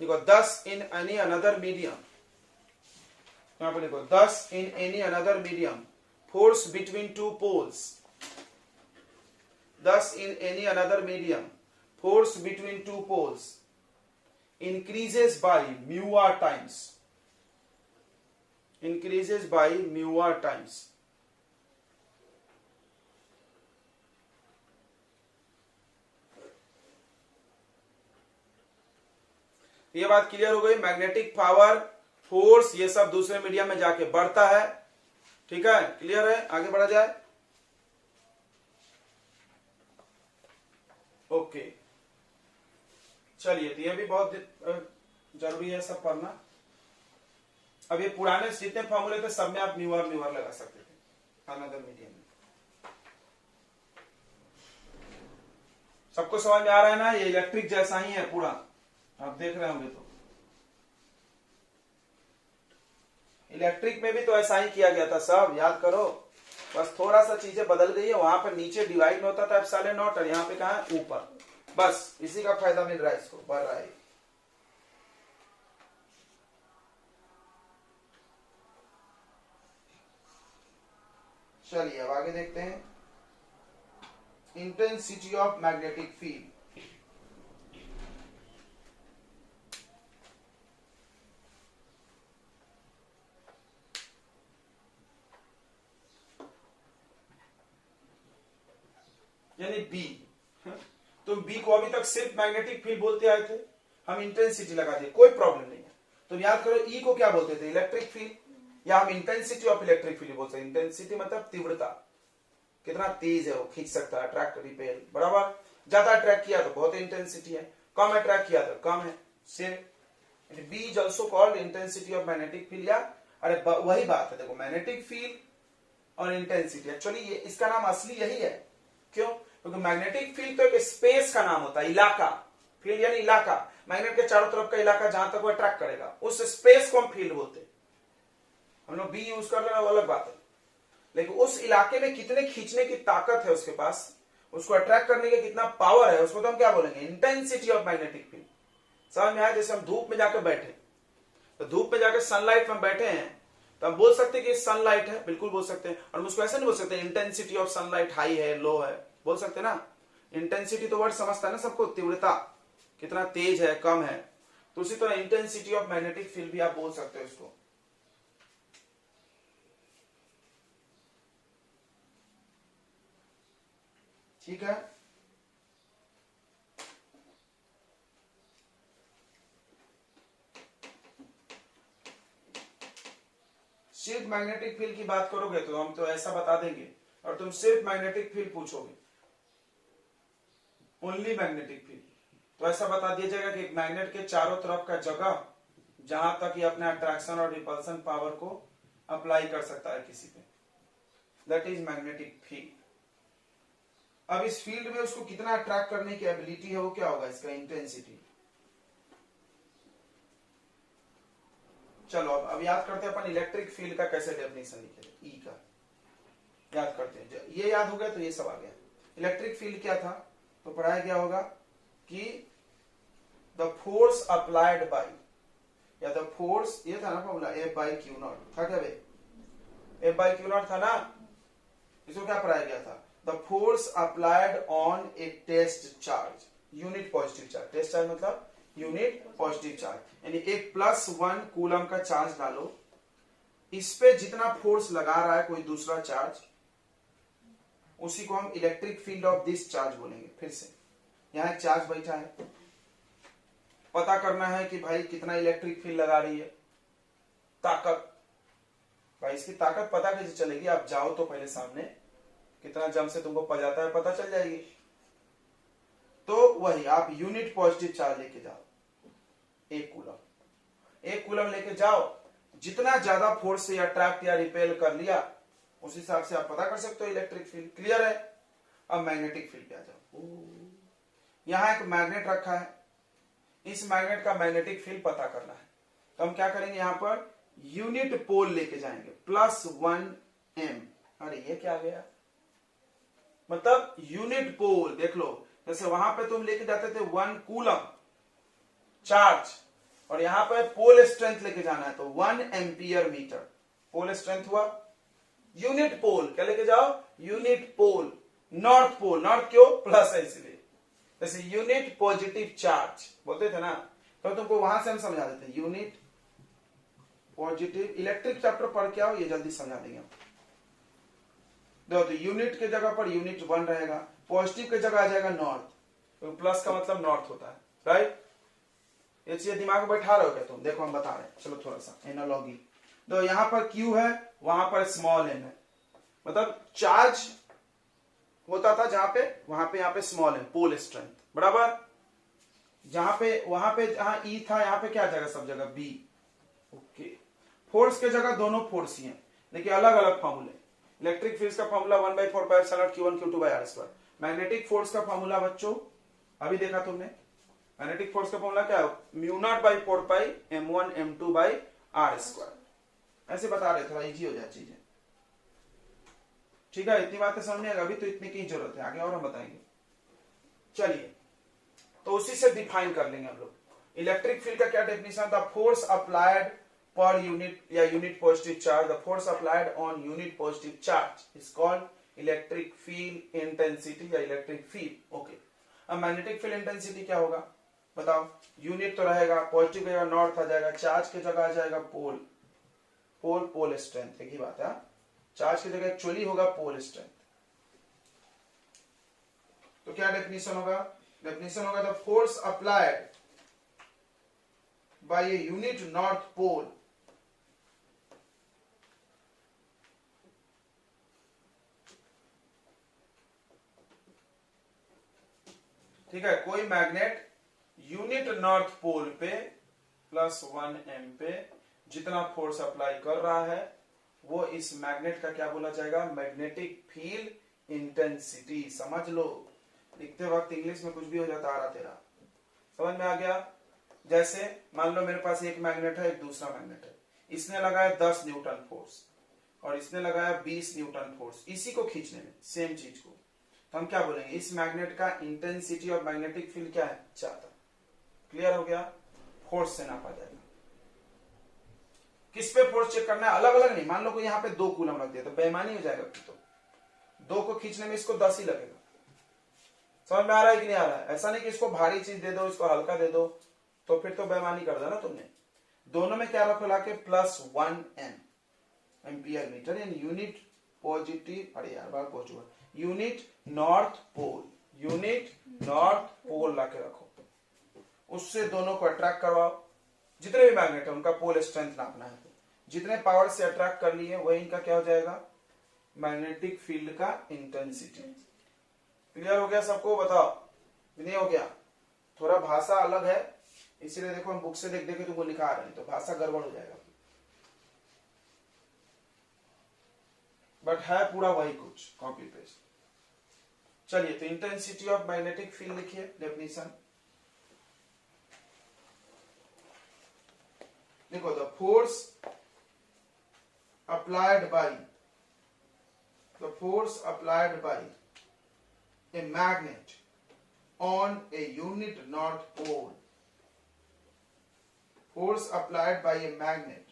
देखो 10 इन एनी अनदर मीडियम, यहाँ पे लिखो 10 in any another medium force between two poles, 10 in any another medium force between two poles increases by mu r times, increases by mu r times। ये बात क्लियर हो गई? Magnetic power, force, ये सब दूसरे मीडियम में जाके बढ़ता है। ठीक है, क्लियर है? आगे बढ़ा जाए। ओके चलिए, तो ये भी बहुत जरूरी है सब पढ़ना। अब ये पुराने जितने फॉर्मूले थे सब में आप म्यू आर लगा सकते थे अनदर मीडियम में। सबको समझ में आ रहा है ना? ये इलेक्ट्रिक जैसा ही है पूरा, आप देख रहे होंगे। तो इलेक्ट्रिक में भी तो ऐसा ही किया गया था, सब याद करो, बस थोड़ा सा चीजें बदल गई है। वहां पर नीचे डिवाइड में होता था एप्सिलॉन नॉट, और यहाँ पे कहा है ऊपर, बस इसी का फायदा मिल रहा है, इसको बढ़ रहा है। चलिए अब आगे देखते हैं। इंटेंसिटी ऑफ मैग्नेटिक फील्ड, यानी बी। तुम बी को अभी तक सिर्फ मैग्नेटिक फील्ड बोलते आए थे, हम इंटेंसिटी लगा दिए, कोई प्रॉब्लम नहीं है। तुम याद करो ई को क्या बोलते थे, इलेक्ट्रिक फील्ड, या हम इंटेंसिटी ऑफ इलेक्ट्रिक फील्ड बोलते हैं। इंटेंसिटी मतलब तीव्रता, कितना तेज है वो, खींच सकता है, अट्रैक्ट, रिपेल, बराबर। ज्यादा अट्रैक्ट किया तो बहुत इंटेंसिटी है, कम अट्रैक्ट किया तो कम है, same. B is also called intensity of magnetic field, या अरे वही बात है, देखो मैग्नेटिक फील्ड और इंटेंसिटी, एक्चुअली ये इसका नाम असली यही है। क्यों? क्योंकि मैग्नेटिक फील्ड तो एक स्पेस का नाम होता है, इलाका। फील्ड यानी इलाका, मैग्नेट के चारों तरफ का इलाका जहां तक वो अट्रैक्ट करेगा, उस स्पेस को हम फील्ड बोलते हैं। हम लोग बी यूज कर रहे हैं वो अलग बात है, लेकिन उस इलाके में कितने खींचने की ताकत है उसके पास, उसको अट्रैक्ट करने का कितना पावर है, उसको तो हम क्या बोलेंगे, इंटेंसिटी ऑफ मैग्नेटिक फील्ड। समझ में आया? जैसे हम धूप में जाकर बैठे, तो धूप में जाकर सनलाइट में बैठे हैं, तो हम बोल सकते हैं कि सनलाइट है, बिल्कुल बोल सकते हैं। और उसको ऐसे नहीं बोल सकते इंटेंसिटी ऑफ सनलाइट हाई है, लो है, बोल सकते हैं ना। इंटेंसिटी तो वर्ड समझता है ना सबको, तीव्रता कितना तेज है, कम है। तो उसी तरह इंटेंसिटी ऑफ मैग्नेटिक फील्ड भी आप बोल सकते हो इसको। ठीक है, सिर्फ मैग्नेटिक फील्ड की बात करोगे तो हम तो ऐसा बता देंगे, और तुम सिर्फ मैग्नेटिक फील्ड पूछोगे, ओनली मैग्नेटिक फील्ड, तो ऐसा बता दिया जाएगा कि मैग्नेट के चारों तरफ का जगह जहां तक ये अपने अट्रैक्शन और रिपल्सन पावर को अप्लाई कर सकता है किसी पे, दैट इज मैग्नेटिक फील्ड। अब इस फील्ड में उसको कितना अट्रैक्ट करने की एबिलिटी है, वो क्या होगा, इसका इंटेंसिटी। चलो अब याद करते हैं अपन इलेक्ट्रिक फील्ड का कैसे डेफिनेशन लिखे, ई का याद करते हैं। ये याद हो गया तो ये सब आ गया। इलेक्ट्रिक फील्ड क्या था, तो पढ़ाया गया होगा कि द फोर्स अप्लाइड बाई, या द फोर्स, ये था ना formula, F by Q not था क्या भाई, एफ बाई क्यू नॉट था ना। इसको क्या पढ़ाया गया था, the force applied on a test charge, unit positive charge, test charge मतलब यूनिट पॉजिटिव चार्ज, यानी एक +1 कूलम का चार्ज डालो, इस पे जितना फोर्स लगा रहा है कोई दूसरा चार्ज, उसी को हम electric field of this charge बोलेंगे। फिर से यहां एक चार्ज बैठा है, पता करना है कि भाई कितना इलेक्ट्रिक फील्ड लगा रही है, ताकत, भाई इसकी ताकत पता कैसे चलेगी, आप जाओ तो पहले सामने, कितना जम से तुमको पजाता है पता चल जाएगी। तो वही आप यूनिट पॉजिटिव चार्ज लेके जाओ, एक कूलम लेके जाओ, जितना ज्यादा फोर्स से अट्रैक्ट या रिपेल कर लिया, उस हिसाब से आप पता कर सकते हो इलेक्ट्रिक फील्ड। क्लियर है? अब मैग्नेटिक फील्ड पे आ जाओ। यहां एक मैग्नेट रखा है, इस मैग्नेट का मैग्नेटिक फील्ड पता करना है, तो हम क्या करेंगे, यहां पर यूनिट पोल लेके जाएंगे, +1 m। अरे ये क्या गया, मतलब यूनिट पोल, देख लो, जैसे वहां पे तुम लेके जाते थे 1 कूलम चार्ज, और यहां पे पोल स्ट्रेंथ लेके जाना है तो 1 एम्पियर मीटर, पोल स्ट्रेंथ हुआ। यूनिट पोल क्या लेके जाओ, यूनिट पोल, नॉर्थ पोल, नॉर्थ क्यों, प्लस है इसलिए, जैसे यूनिट पॉजिटिव चार्ज बोलते थे ना, तो तुमको वहां से हम समझा देते हैं, यूनिट पॉजिटिव, इलेक्ट्रिक चैप्टर पढ़ के आओ, ये जल्दी समझा देंगे हम। देखो तो यूनिट के जगह पर यूनिट 1 रहेगा, पॉजिटिव के जगह आ जाएगा नॉर्थ, तो प्लस का मतलब नॉर्थ होता है, राइट। ये चीज दिमाग में बैठा रहे हो क्या तुम, देखो हम बता रहे हैं, चलो थोड़ा सा एनालॉजी। तो यहां पर Q है, वहां पर स्मॉल m है, मतलब चार्ज होता था जहां पे, वहां पे यहाँ पे स्मॉल m, पोल स्ट्रेंथ, बराबर। जहां पे, वहां पे जहां E था, यहाँ पे क्या आ जाएगा सब जगह B। ओके, फोर्स के जगह दोनों फोर्स ही हैं, लेकिन अलग अलग फॉर्मूले। इलेक्ट्रिक फील्ड का फॉर्मूला 1/4πε0 मैग्नेटिक फोर्स का फॉर्मूला बच्चों अभी देखा तुमने, मैग्नेटिक फोर्स का फॉर्मूला क्या है, μ0/4πm1m2r²। ऐसे बता रहे, थोड़ा इजी हो जाए चीजें, ठीक है। इतनी बातें समझने अभी तो इतनी की जरूरत है, आगे और हम बताएंगे। चलिए, तो उसी से डिफाइन कर लेंगे हम लोग इलेक्ट्रिक फील्ड का क्या डेफिनेशन था, फोर्स अप्लाइड पर यूनिट या unit positive charge, the force applied on unit positive charge is called electric field intensity या इलेक्ट्रिक फील्ड। ओके, अब मैग्नेटिक फील्ड इंटेंसिटी क्या होगा बताओ, यूनिट तो रहेगा, पॉजिटिव की जगह नॉर्थ आ जाएगा, चार्ज की जगह आ जाएगा पोल, पोल स्ट्रेंथ, एक ही बात है, चार्ज की जगह एक्चुअली होगा पोल स्ट्रेंथ। तो क्या डेफिनेशन होगा? डेफिनेशन होगा the force applied by a unit north pole ठीक है, कोई मैग्नेट यूनिट नॉर्थ पोल पे +1m पे जितना फोर्स अप्लाई कर रहा है वो इस मैग्नेट का क्या बोला जाएगा? Magnetic field intensity. समझ लो, लिखते वक्त इंग्लिश में कुछ भी हो जाता, आ रहा तेरा समझ में आ गया। जैसे मान लो मेरे पास एक मैग्नेट है, एक दूसरा मैग्नेट है, इसने लगाया 10 न्यूटन फोर्स और इसने लगाया 20 न्यूटन फोर्स इसी को खींचने में, सेम चीज को, तो हम क्या बोलेंगे? इस मैग्नेट का इंटेंसिटी और मैग्नेटिक फील्ड क्या है? ज्यादा। क्लियर हो गया? फोर्स से नापा जाएगा। किस पे फोर्स चेक करना है? अलग अलग नहीं। मान लो कोई यहाँ पे 2 कूलम रख दिया तो बेईमानी हो जाएगा, फिर तो 2 को खींचने में इसको 10 ही लगेगा। समझ में आ रहा है कि नहीं आ रहा है? ऐसा नहीं कि इसको भारी चीज दे दो, इसको हल्का दे दो, तो फिर तो बेईमानी कर दो ना तुमने। दोनों में क्या रखो लाके? +1m ampere meter in unit positive, अरे यार बात पहुंचूगा, unit north pole, unit north pole लाके रखो, उससे दोनों को अट्रैक्ट करवाओ। जितने भी मैग्नेट है उनका पोल स्ट्रेंथ नापना है, तो जितने पावर से अट्रैक्ट कर लिए वही इनका क्या हो जाएगा? मैग्नेटिक फील्ड का इंटेंसिटी। क्लियर हो गया सबको? बताओ, नहीं हो गया? थोड़ा भाषा अलग है, इसीलिए देखो हम बुक से देख देख के तुमको लिखा रहे हैं, तो भाषा गड़बड़ हो जाएगा, बट है पूरा वही कुछ, कॉपी पेस्ट। चलिए, तो इंटेंसिटी ऑफ मैग्नेटिक फील्ड लिखिए डेफिनेशन। देखो, the force applied bye a magnet on a unit north pole, force applied by a magnet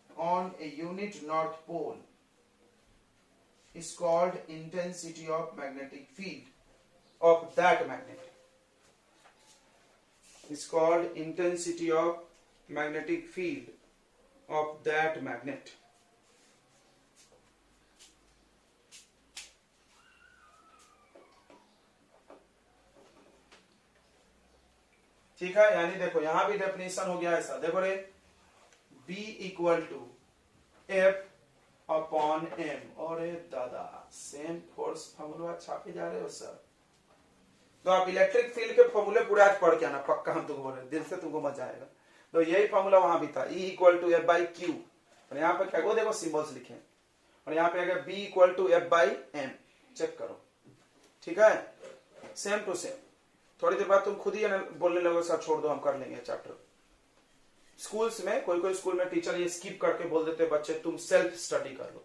on a unit north pole is called intensity of magnetic field of that magnet, is called intensity of magnetic field of that magnet। ठीक है, यानी देखो यहां भी definition हो गया ऐसा, देखो रे, B = F/m। और दादा सेम फोर्स फॉर्मूला छापे जा रहे हो सर, तो आप इलेक्ट्रिक फील्ड के फॉर्मूले पूरे आज पढ़ के आना, पक्का हम तुमको बोल रहे हैं, दिल से तुमको मजा आएगा। तो यही फॉर्मूला वहां भी था, E = F/q, और यहाँ पे क्या, वो देखो सिंबल्स लिखे, और यहाँ पे अगर B = F/m, चेक करो, ठीक है, सेम टू सेम। थोड़ी देर बाद तुम खुद ही बोलने लगो सर छोड़ दो हम कर लेंगे चैप्टर। स्कूल्स में कोई स्कूल में टीचर ये स्किप करके बोल देते बच्चे तुम सेल्फ स्टडी कर लो,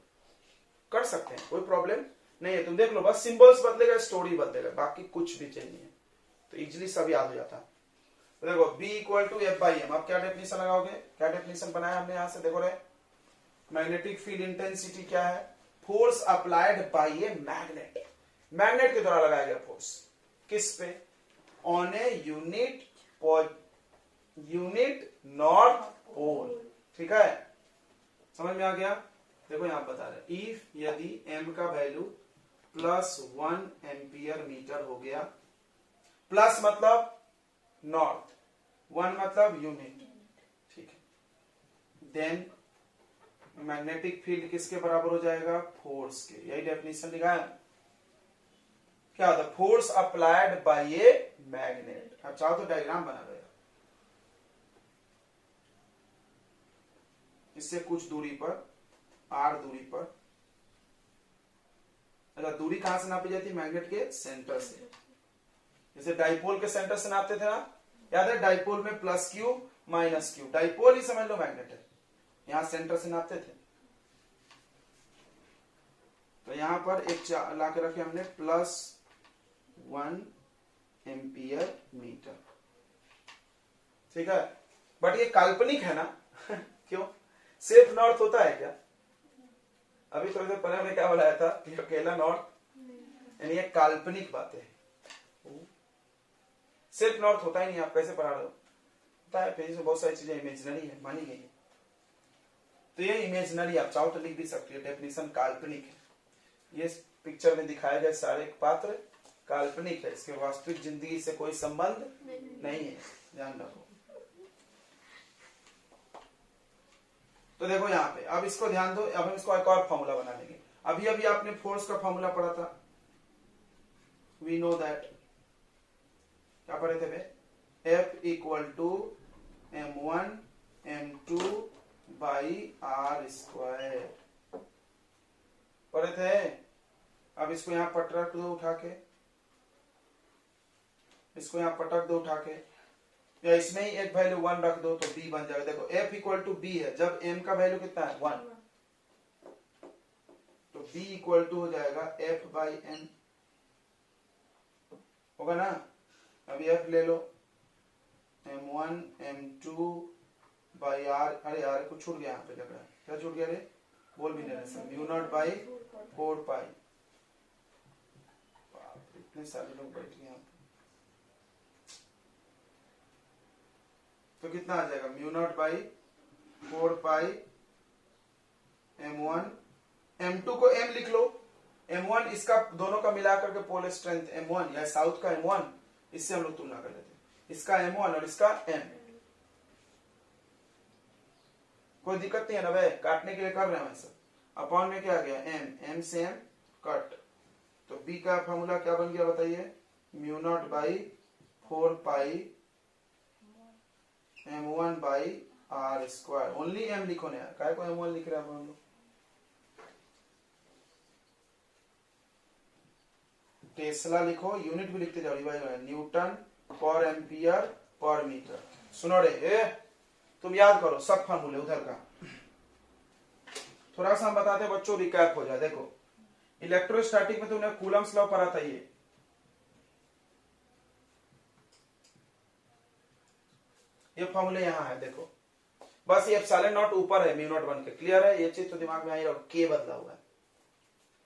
कर सकते हैं, कोई प्रॉब्लम नहीं है। तुम देख लो, बस सिंबल्स बदलेगा, स्टोरी बदलेगा, बाकी कुछ भी चाहिए नहीं है, तो इजिली सब याद हो जाता है। तो देखो B = F/m, अब क्या डेफिनेशन लगाओगे? क्या डेफिनेशन बनाया हमने यहां से? देखो रे, मैग्नेटिक फील्ड इंटेंसिटी क्या है? Force applied by a magnet, magnet के द्वारा लगाया गया फोर्स, किस पे? On a unit north pole. ठीक है, समझ में आ गया? देखो यहां बता रहे, इफ यदि m का वैल्यू +1 एम्पियर मीटर हो गया, प्लस मतलब नॉर्थ, 1 मतलब यूनिट, ठीक है, देन मैग्नेटिक फील्ड किसके बराबर हो जाएगा? फोर्स के। यही डेफिनेशन लिखा है, क्या होता है? Force applied by a magnet. अब चाहो तो डायग्राम बना दो, इससे कुछ दूरी पर, r दूरी पर, अच्छा दूरी कहां से नापी जाती है? मैग्नेट के सेंटर से। जैसे डाइपोल के सेंटर से नापते थे ना, याद है? डाइपोल में +q -q, डाइपोल ही समझ लो मैग्नेट है, यहां सेंटर से नापते थे। तो यहां पर एक ला के रखे हमने +1 एम्पियर मीटर, ठीक है, बट ये काल्पनिक है ना क्यों? सेफ नॉर्थ होता है क्या? अभी थोड़ी देर पहले हमने क्या बताया था कि अकेला नॉर्थ, यानी ये काल्पनिक बातें है, सेफ नॉर्थ होता ही नहीं। आप कैसे पढ़ा रहे हो? होता है, फिजिक्स में बहुत सारी चीजें इमेजिनरी है, मानी गई है, तो ये इमेजिनरी, आप चाहो तो लिख भी सकते हो, डेफिनेशन काल्पनिक है। ये पिक्चर में दिखाए गए सारे पात्र काल्पनिक है, इसके वास्तविक जिंदगी से कोई संबंध नहीं है, ध्यान रखो। तो देखो यहाँ पे, अब इसको ध्यान दो, अब हम इसको एक और फॉर्मूला बना लेंगे। अभी अभी आपने फोर्स का फॉर्मूला पढ़ा था, वी नो दैट, क्या पढ़े थे बे? F equal to m1 m2 by R square पढ़े थे। अब इसको यहाँ पटक दो उठा के, इसको यहाँ पटक दो उठा के, या इसमें ही एक वैल्यू 1 रख दो तो b बन जाएगा। देखो F इक्वल टू b है, जब m का वैल्यू कितना है 1, तो b इक्वल टू हो जाएगा F बाई m, होगा ना। अभी F ले लो, m1 m2 बाई r, अरे यार कुछ छूट गया यहाँ पे, लग रहा है क्या छूट गया रे, बोल भी नहीं रहे, म्यू नॉट बाई 4 पाई। इतने सारे लोग बैठ गए यहाँ पे, तो कितना आ जाएगा, mu not by 4 pi m1, m2 को m लिख लो, m1 इसका दोनों का मिलाकर के पोल स्ट्रेंथ m1 या साउथ का m1, इससे हम लोग तुलना कर लेते हैं, इसका m1 और इसका m। कोई दिक्कत नहीं है ना भाई, काटने के लिए कर रहे हैं वैसे। अपॉन में क्या आ गया m, m से m कट, तो b का फॉर्मूला क्या बन गया बताइए, mu not by 4 pi m1 by R square. Only m लिखो ना यार, काय को m1 लिख रहे हैं हम लोग। टेस्ला लिखो, यूनिट भी लिखते जाओ, न्यूटन पर एम्पियर पर मीटर। सुनो रे, तुम याद करो सब फॉर्मूले उधर का, थोड़ा सा हम बताते बच्चों, रिकैप हो जाए। देखो इलेक्ट्रोस्टैटिक में तुमने कूलम्स लॉ पढ़ा था, ये फॉर्मूले यहाँ है, देखो बस ये एप्सिलॉन नॉट ऊपर है म्यू नॉट बन के, क्लियर है, ये चीज तो दिमाग में आई रहो, के बदला हुआ है,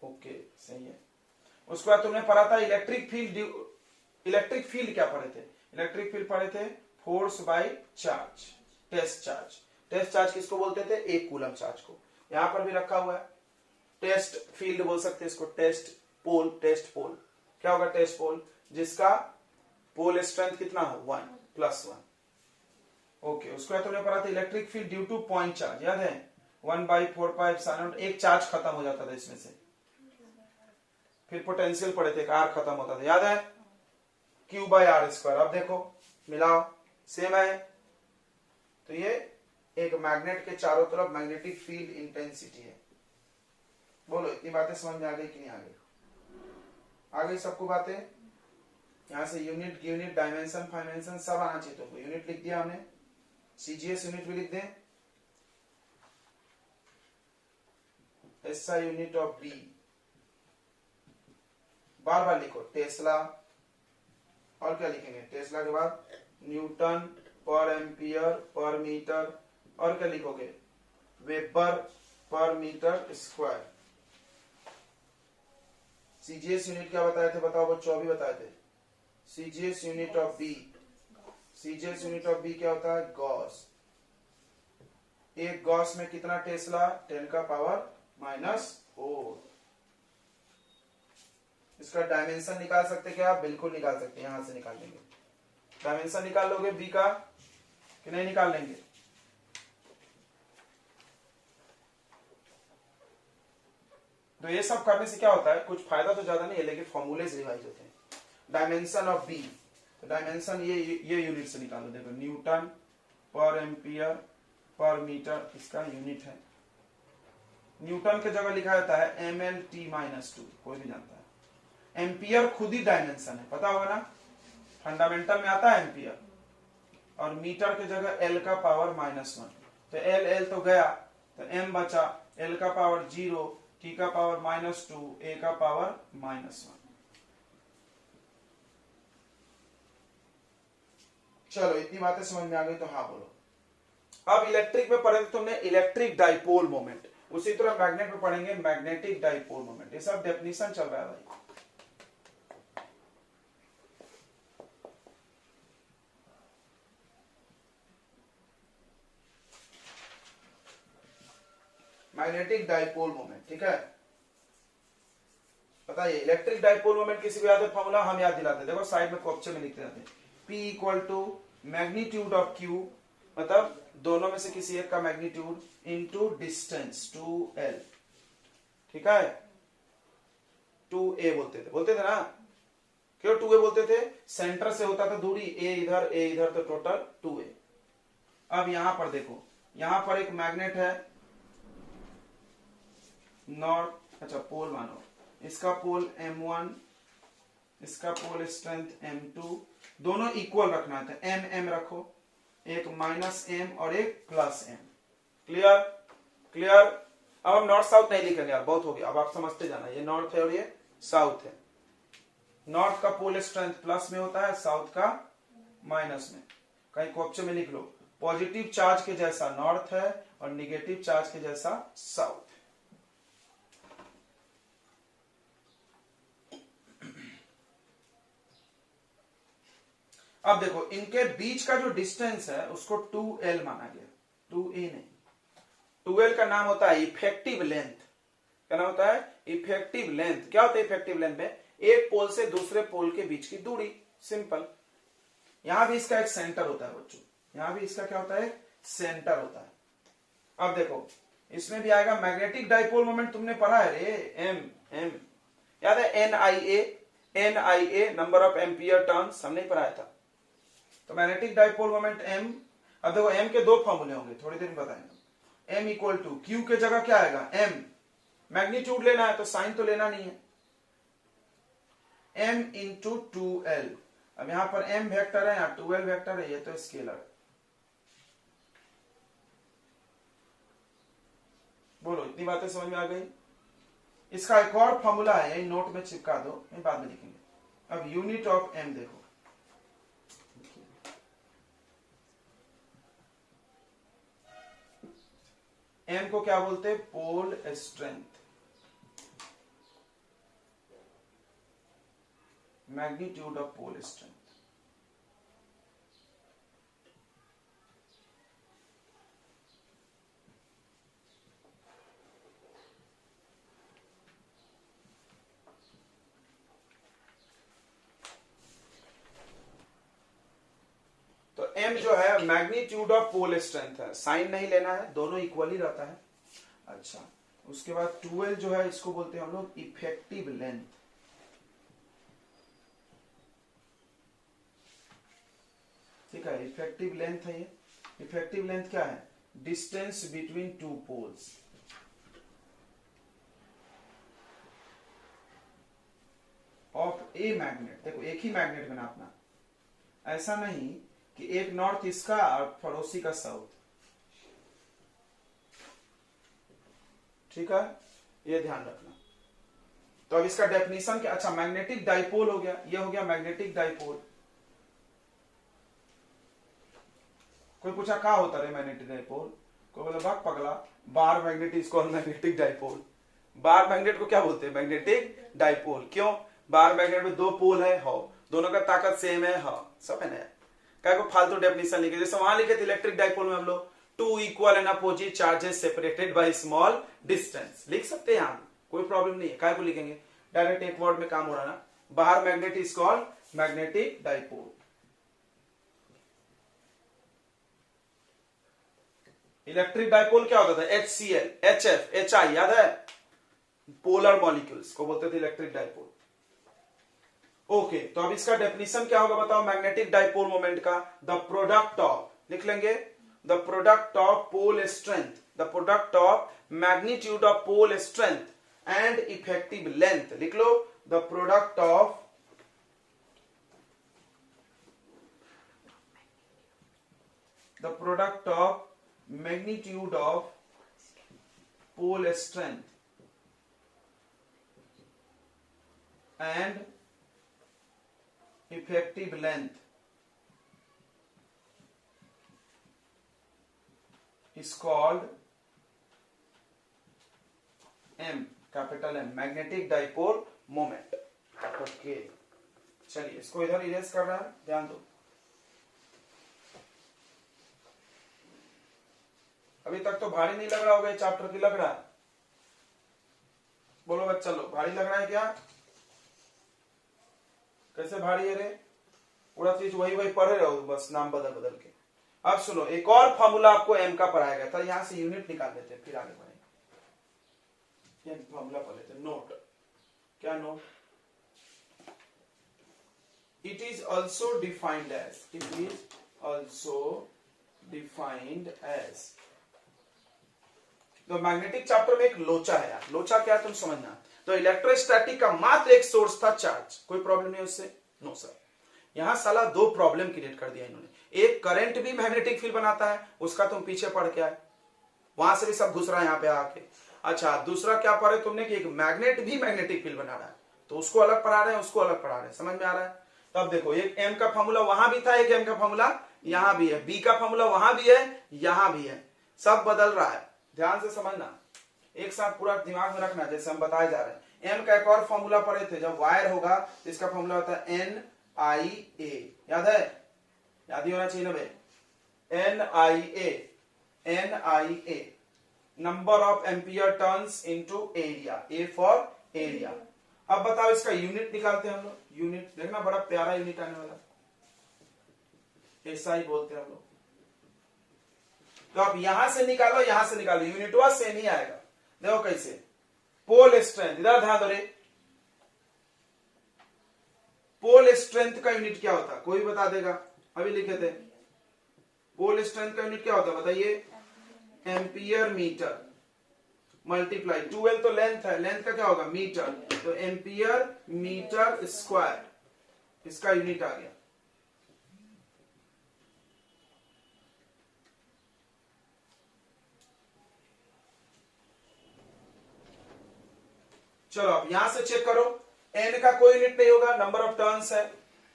ओके सही है। उसके बाद तुमने पढ़ा था इलेक्ट्रिक फील्ड, इलेक्ट्रिक फील्ड क्या पढ़े थे, इलेक्ट्रिक फील्ड पढ़े थे force by charge, test charge. Test charge किसको बोलते थे, एक कूलम चार्ज को, यहां पर भी रखा हुआ है। टेस्ट फील्ड बोल सकते हैं इसको, टेस्ट पोल, टेस्ट पोल क्या होगा, टेस्ट पोल जिसका पोल स्ट्रेंथ कितना है 1 + 1, ओके। उसके बाद तुमने पढ़ा था electric field due two point charge, याद है 1/4 पाई एप्सिलॉन, एक चार्ज खत्म हो जाता था इसमें से, फिर पोटेंशियल पढ़े थे, आर खत्म होता था, याद है, Q/r²। अब देखो मिलाओ, सेम है, तो ये एक मैग्नेट के चारों तरफ मैग्नेटिक फील्ड इंटेंसिटी है। बोलो इतनी बातें समझ में आ गई कि नहीं आ गई, आ गई सबको बातें। यहां से यूनिट, यूनिट, डायमेंशन, फाइमेंशन सब आना चाहिए तुमको। यूनिट लिख दिया हमने, सीजीएस यूनिट भी लिख दें, एसआई यूनिट ऑफ बी, बार बार लिखो टेस्ला, और क्या लिखेंगे टेस्ला के बाद न्यूटन पर एम्पियर पर मीटर, और क्या लिखोगे वेबर पर मीटर स्क्वायर। सीजीएस यूनिट क्या बताए थे, बताओ बच्चों, अभी बताए थे, CGS unit of B, CGS unit of B क्या होता है, गॉस। एक गॉस में कितना टेस्ला, 10⁻⁻⁴। इसका डायमेंशन निकाल सकते क्या, बिल्कुल निकाल सकते, यहां से निकाल लेंगे। डायमेंशन निकाल लोगे बी का कि नहीं निकाल लेंगे, तो ये सब करने से क्या होता है, कुछ फायदा तो ज्यादा नहीं है, लेकिन फॉर्मूले से रिवाइज होते हैं। डायमेंशन ऑफ बी, तो डायमेंशन ये यूनिट से निकालो, देखो न्यूटन पर एम्पियर पर मीटर, इसका यूनिट है। न्यूटन के जगह लिखा जाता है mL/T-2, कोई भी जानता है। एम्पियर खुद ही डायमेंशन है, पता होगा ना, फंडामेंटल में आता है एम्पियर, और मीटर के जगह L का पावर -1, तो L तो गया, तो m बचा, L का पावर 0, T का पावर -2, A का पावर -1। चलो इतनी बातें समझ में आ गई, तो हाँ बोलो। अब इलेक्ट्रिक में पढ़े तुमने इलेक्ट्रिक डाइपोल मोमेंट, उसी तरह मैग्नेट में पढ़ेंगे मैग्नेटिक डाइपोल मोमेंट। ये सब डेफिनेशन चल रहा है भाई। मैग्नेटिक डाइपोल मोमेंट, ठीक है, बताइए इलेक्ट्रिक डाइपोल मोमेंट किसी को याद है फॉर्मूला? हम याद दिलाते हैं, देखो साइड में क्वेश्चन में लिखते रहते हैं। P equal to magnitude of Q, मतलब दोनों में से किसी एक का मैग्नीट्यूड, इनटू डिस्टेंस 2L, ठीक है? 2A बोलते थे ना? क्यों 2A बोलते थे? सेंटर से होता था दूरी, A इधर तो टोटल 2A। अब यहां पर देखो, यहां पर एक मैग्नेट है नॉर्थ, अच्छा पोल मानो, इसका पोल M1, इसका पोल स्ट्रेंथ M2, दोनों इक्वल रखना था, M रखो, एक -M और एक +M। क्लियर? क्लियर? अब हम नॉर्थ साउथ नहीं लिखेंगे यार, बहुत हो गया, अब आप समझते जाना, ये नॉर्थ है और ये साउथ है। नॉर्थ का पोल स्ट्रेंथ प्लस में होता है, साउथ का माइनस में। कहीं क्वेश्चन में लिख लो, पॉजिटिव चार्ज के जैसा नॉर्थ है और निगेटिव चार्ज के जैसा साउथ। अब देखो इनके बीच का जो डिस्टेंस है उसको 2L माना गया, 2A नहीं। 2L का नाम होता है इफेक्टिव लेंथ। क्या नाम होता है? Effective length. क्या होता है इफेक्टिव लेंथ में? एक पोल से दूसरे पोल के बीच की दूरी, सिंपल। यहां भी इसका एक सेंटर होता है बच्चों, यहां भी इसका क्या होता है? सेंटर होता है। अब देखो इसमें भी आएगा मैग्नेटिक डाइपोल मोमेंट, तुमने पढ़ा है रे, एम याद है? NIA number of ampere turns, हमने पढ़ाया था। तो मैग्नेटिक डाइपोल मोमेंट M, अब देखो M के दो फॉर्मूले होंगे, थोड़ी देर में बताएंगे। M इक्वल टू Q के जगह क्या आएगा? M, मैग्नीट्यूड लेना है तो साइन तो लेना नहीं है, M इंटू 2L। अब यहां पर M वेक्टर है, यहां 2L वेक्टर है, ये तो स्केलर। बोलो इतनी बातें समझ में आ गई? इसका एक और फॉर्मूला है, यही नोट में चिपका दो, नहीं बाद में लिखेंगे। अब यूनिट ऑफ M देखो, M को क्या बोलते हैं? Pole strength. Magnitude of pole strength. तो M जो है मैग्नीट्यूड ऑफ पोल स्ट्रेंथ है, साइन नहीं लेना है, दोनों इक्वल ही रहता है। अच्छा, उसके बाद 2L जो है इसको बोलते हैं हम लोग इफेक्टिव लेंथ। ठीक है, इफेक्टिव लेंथ है ये। इफेक्टिव लेंथ क्या है? Distance between two poles. Of a magnet. देखो एक ही मैग्नेट में नापना, ऐसा नहीं कि एक नॉर्थ इसका और पड़ोसी का साउथ। ठीक है, ये ध्यान रखना। तो अब इसका डेफिनेशन क्या? अच्छा, मैग्नेटिक डाइपोल हो गया, ये हो गया मैग्नेटिक डाइपोल। कोई पूछा क्या होता है मैग्नेटिक डाइपोल? कोई बोला भाग पगला, bar magnet is called magnetic dipole. Bar magnet को क्या बोलते हैं? Magnetic dipole. क्यों? बार मैग्नेट में दो पोल है, हो दोनों का ताकत सेम है, हो सब है ना। क्या को फालतू डेफिनेशन लिखे, जैसे वहां लिखे थे इलेक्ट्रिक डाइपोल में हम लोग two equal and opposite charges separated by small distance, लिख सकते हैं यहाँ, कोई प्रॉब्लम नहीं है। क्या को लिखेंगे? डायरेक्ट एक वर्ड में काम हो रहा ना। बाहर magnet is called magnetic dipole. Electric dipole क्या होता था? HCl, HF, HI, याद है? पोलर मॉलिक्यूल्स को बोलते थे इलेक्ट्रिक डाइपोल। ओके, तो अब इसका डेफिनेशन क्या होगा बताओ मैग्नेटिक डाइपोल मोमेंट का? द प्रोडक्ट ऑफ, लिख लेंगे, the product of pole strength, the product of magnitude of pole strength and effective length. लिख लो, the product of magnitude of pole strength and effective length is called M, capital M, magnetic dipole moment। Okay, चलिए इसको इधर erase कर रहा है, ध्यान दो। अभी तक तो भारी नहीं लग रहा होगा चैप्टर की, लग रहा है? बोलो बच्चा लोग, भारी लग रहा है क्या? कैसे भारी है रे, पूरा चीज वही वही पढ़े रहो, बस नाम बदल बदल के। अब सुनो, एक और फॉर्मूला आपको एम का पढ़ाया गया था, यहां से यूनिट निकाल लेते हैं फिर आगे बढ़ेंगे। फॉर्मूला पढ़ लेते हैं। नोट, क्या note? It is also defined as, it is also defined as. तो मैग्नेटिक चैप्टर में एक लोचा है यार, लोचा क्या है तुम समझना। तो इलेक्ट्रोस्टैटिक का मात्र एक सोर्स था चार्ज, कोई प्रॉब्लम नहीं उससे? No sir. यहां साला दो प्रॉब्लम क्रिएट कर दिया इन्होंने। एक करंट भी मैग्नेटिक फील्ड बनाता है, उसका तुम पीछे पढ़ के आए, वहां से भी सब घुस रहा है यहाँ पे आके। अच्छा, दूसरा क्या पढ़े तुमने कि एक मैग्नेट भी मैग्नेटिक फील्ड बना रहा है, तो उसको अलग पढ़ा रहे हैं, उसको अलग पढ़ा रहे हैं। समझ में आ रहा है? तब देखो, एक एम का फॉर्मूला वहां भी था, एक एम का फॉर्मूला यहां भी है, बी का फॉर्मूला वहां भी है, यहां भी है, सब बदल रहा है। ध्यान से समझना, एक साथ पूरा दिमाग में रखना, जैसे हम बताए जा रहे हैं। एम का एक और फॉर्मूला पढ़े थे, जब वायर होगा तो इसका फॉर्मूला होता है NIA, याद है? याद ही होना चाहिए ना भाई। NIA, number of ampere turns into area, A for area. अब बताओ इसका यूनिट निकालते हैं हम लोग। यूनिट देखना, बड़ा प्यारा यूनिट आने वाला, ऐसा ही बोलते हैं हम लोग। तो आप यहां से निकालो, यहां से निकालो, यूनिट वा सेम ही आएगा। देखो कैसे, पोल स्ट्रेंथ, इधर ध्यान दो रे। पोल स्ट्रेंथ का यूनिट क्या होता है, कोई बता देगा? अभी लिखे थे, पोल स्ट्रेंथ का यूनिट क्या होता है बताइए? एम्पियर मीटर मल्टीप्लाई 12 तो लेंथ है, लेंथ का क्या होगा? मीटर, तो एम्पियर मीटर स्क्वायर, इसका यूनिट आ गया। चलो अब यहां से चेक करो, एन का कोई यूनिट नहीं होगा, नंबर ऑफ टर्न्स है,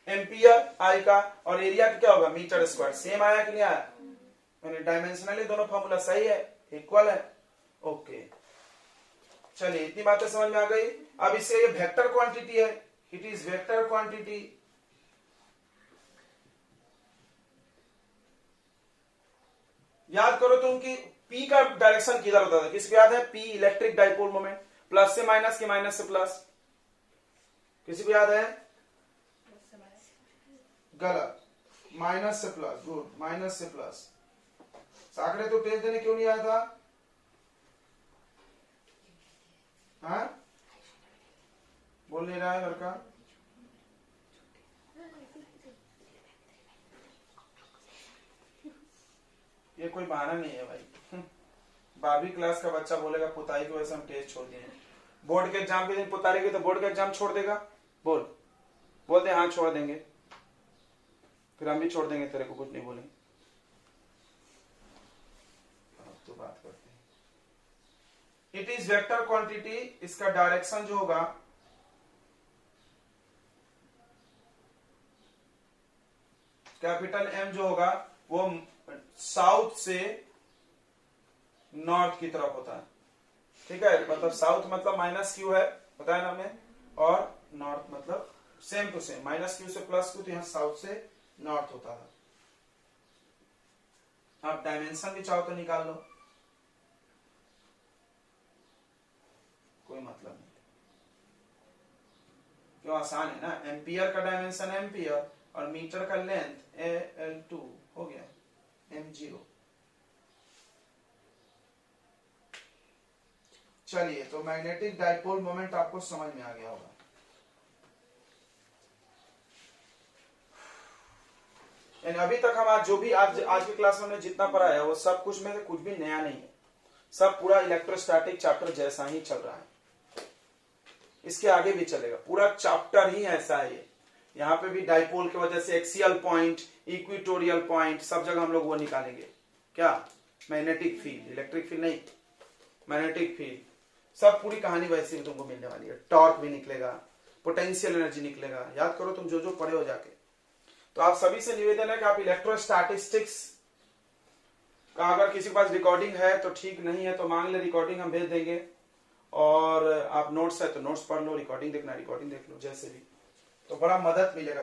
एम्पियर आई का, और एरिया का क्या होगा? Metre square. सेम आया कि नहीं आया? मैंने डायमेंशनली दोनों फॉर्मूला सही है, इक्वल है। ओके, चलिए इतनी बातें समझ में आ गई। अब इससे ये वेक्टर क्वांटिटी है, इट इज वेक्टर क्वांटिटी। याद करो तुम कि P का डायरेक्शन किधर होता था, किसको याद है? P electric dipole moment, plus से माइनस की माइनस से प्लस, किसी को याद है? गलत, माइनस से प्लस, गुड, माइनस से प्लस। साकड़े तो टेस्ट देने क्यों नहीं आया था? हाँ, बोल नहीं रहा है लड़का। ये कोई बहाना नहीं है भाई। 12वीं क्लास का बच्चा बोलेगा पुताई की वजह से हम टेस्ट छोड़ दिए। बोर्ड के एग्जाम के दिन पुतारेगी तो बोर्ड का एग्जाम छोड़ देगा? बोल, बोलते हाँ छोड़ देंगे, फिर हम भी छोड़ देंगे, तेरे को कुछ नहीं बोलेंगे। अब तो बात करते हैं। इट इज वेक्टर क्वांटिटी, इसका डायरेक्शन जो होगा कैपिटल एम जो होगा वो साउथ से नॉर्थ की तरफ होता है, ठीक है? मतलब साउथ मतलब माइनस क्यू है, पता है ना हमें, और नॉर्थ मतलब same to same, minus Q से प्लस क्यू, तो यहां साउथ से नॉर्थ होता था। आप डायमेंशन भी चाहो तो निकाल लो, कोई मतलब नहीं, क्यों? आसान है ना। एम्पियर का डायमेंशन एम्पियर और मीटर का लेंथ L2 हो गया M0। चलिए, तो मैग्नेटिक डाइपोल मोमेंट आपको समझ में आ गया होगा। यानी अभी तक हम आज जो भी आज की क्लास में जितना पढ़ा है वो सब कुछ में से कुछ भी नया नहीं है, सब पूरा इलेक्ट्रोस्टैटिक चैप्टर जैसा ही चल रहा है, इसके आगे भी चलेगा, पूरा चैप्टर ही ऐसा है ये। यहाँ पे भी डाइपोल की वजह से एक्सियल पॉइंट, इक्विटोरियल पॉइंट, सब जगह हम लोग वो निकालेंगे। क्या? मैग्नेटिक फील्ड, इलेक्ट्रिक फील्ड नहीं, मैग्नेटिक फील्ड, सब पूरी कहानी वैसे ही तुमको मिलने वाली है। टॉर्क भी निकलेगा, पोटेंशियल एनर्जी निकलेगा, याद करो तुम जो जो पढ़े हो जाके। तो आप सभी से निवेदन है कि आप इलेक्ट्रोस्टैटिस्टिक्स का अगर किसी के पास रिकॉर्डिंग है तो ठीक, नहीं है तो मांग ले, रिकॉर्डिंग हम भेज देंगे। और आप नोट्स है तो नोट्स पढ़ लो, रिकॉर्डिंग देखना रिकॉर्डिंग देख लो, जैसे भी, तो बड़ा मदद मिलेगा।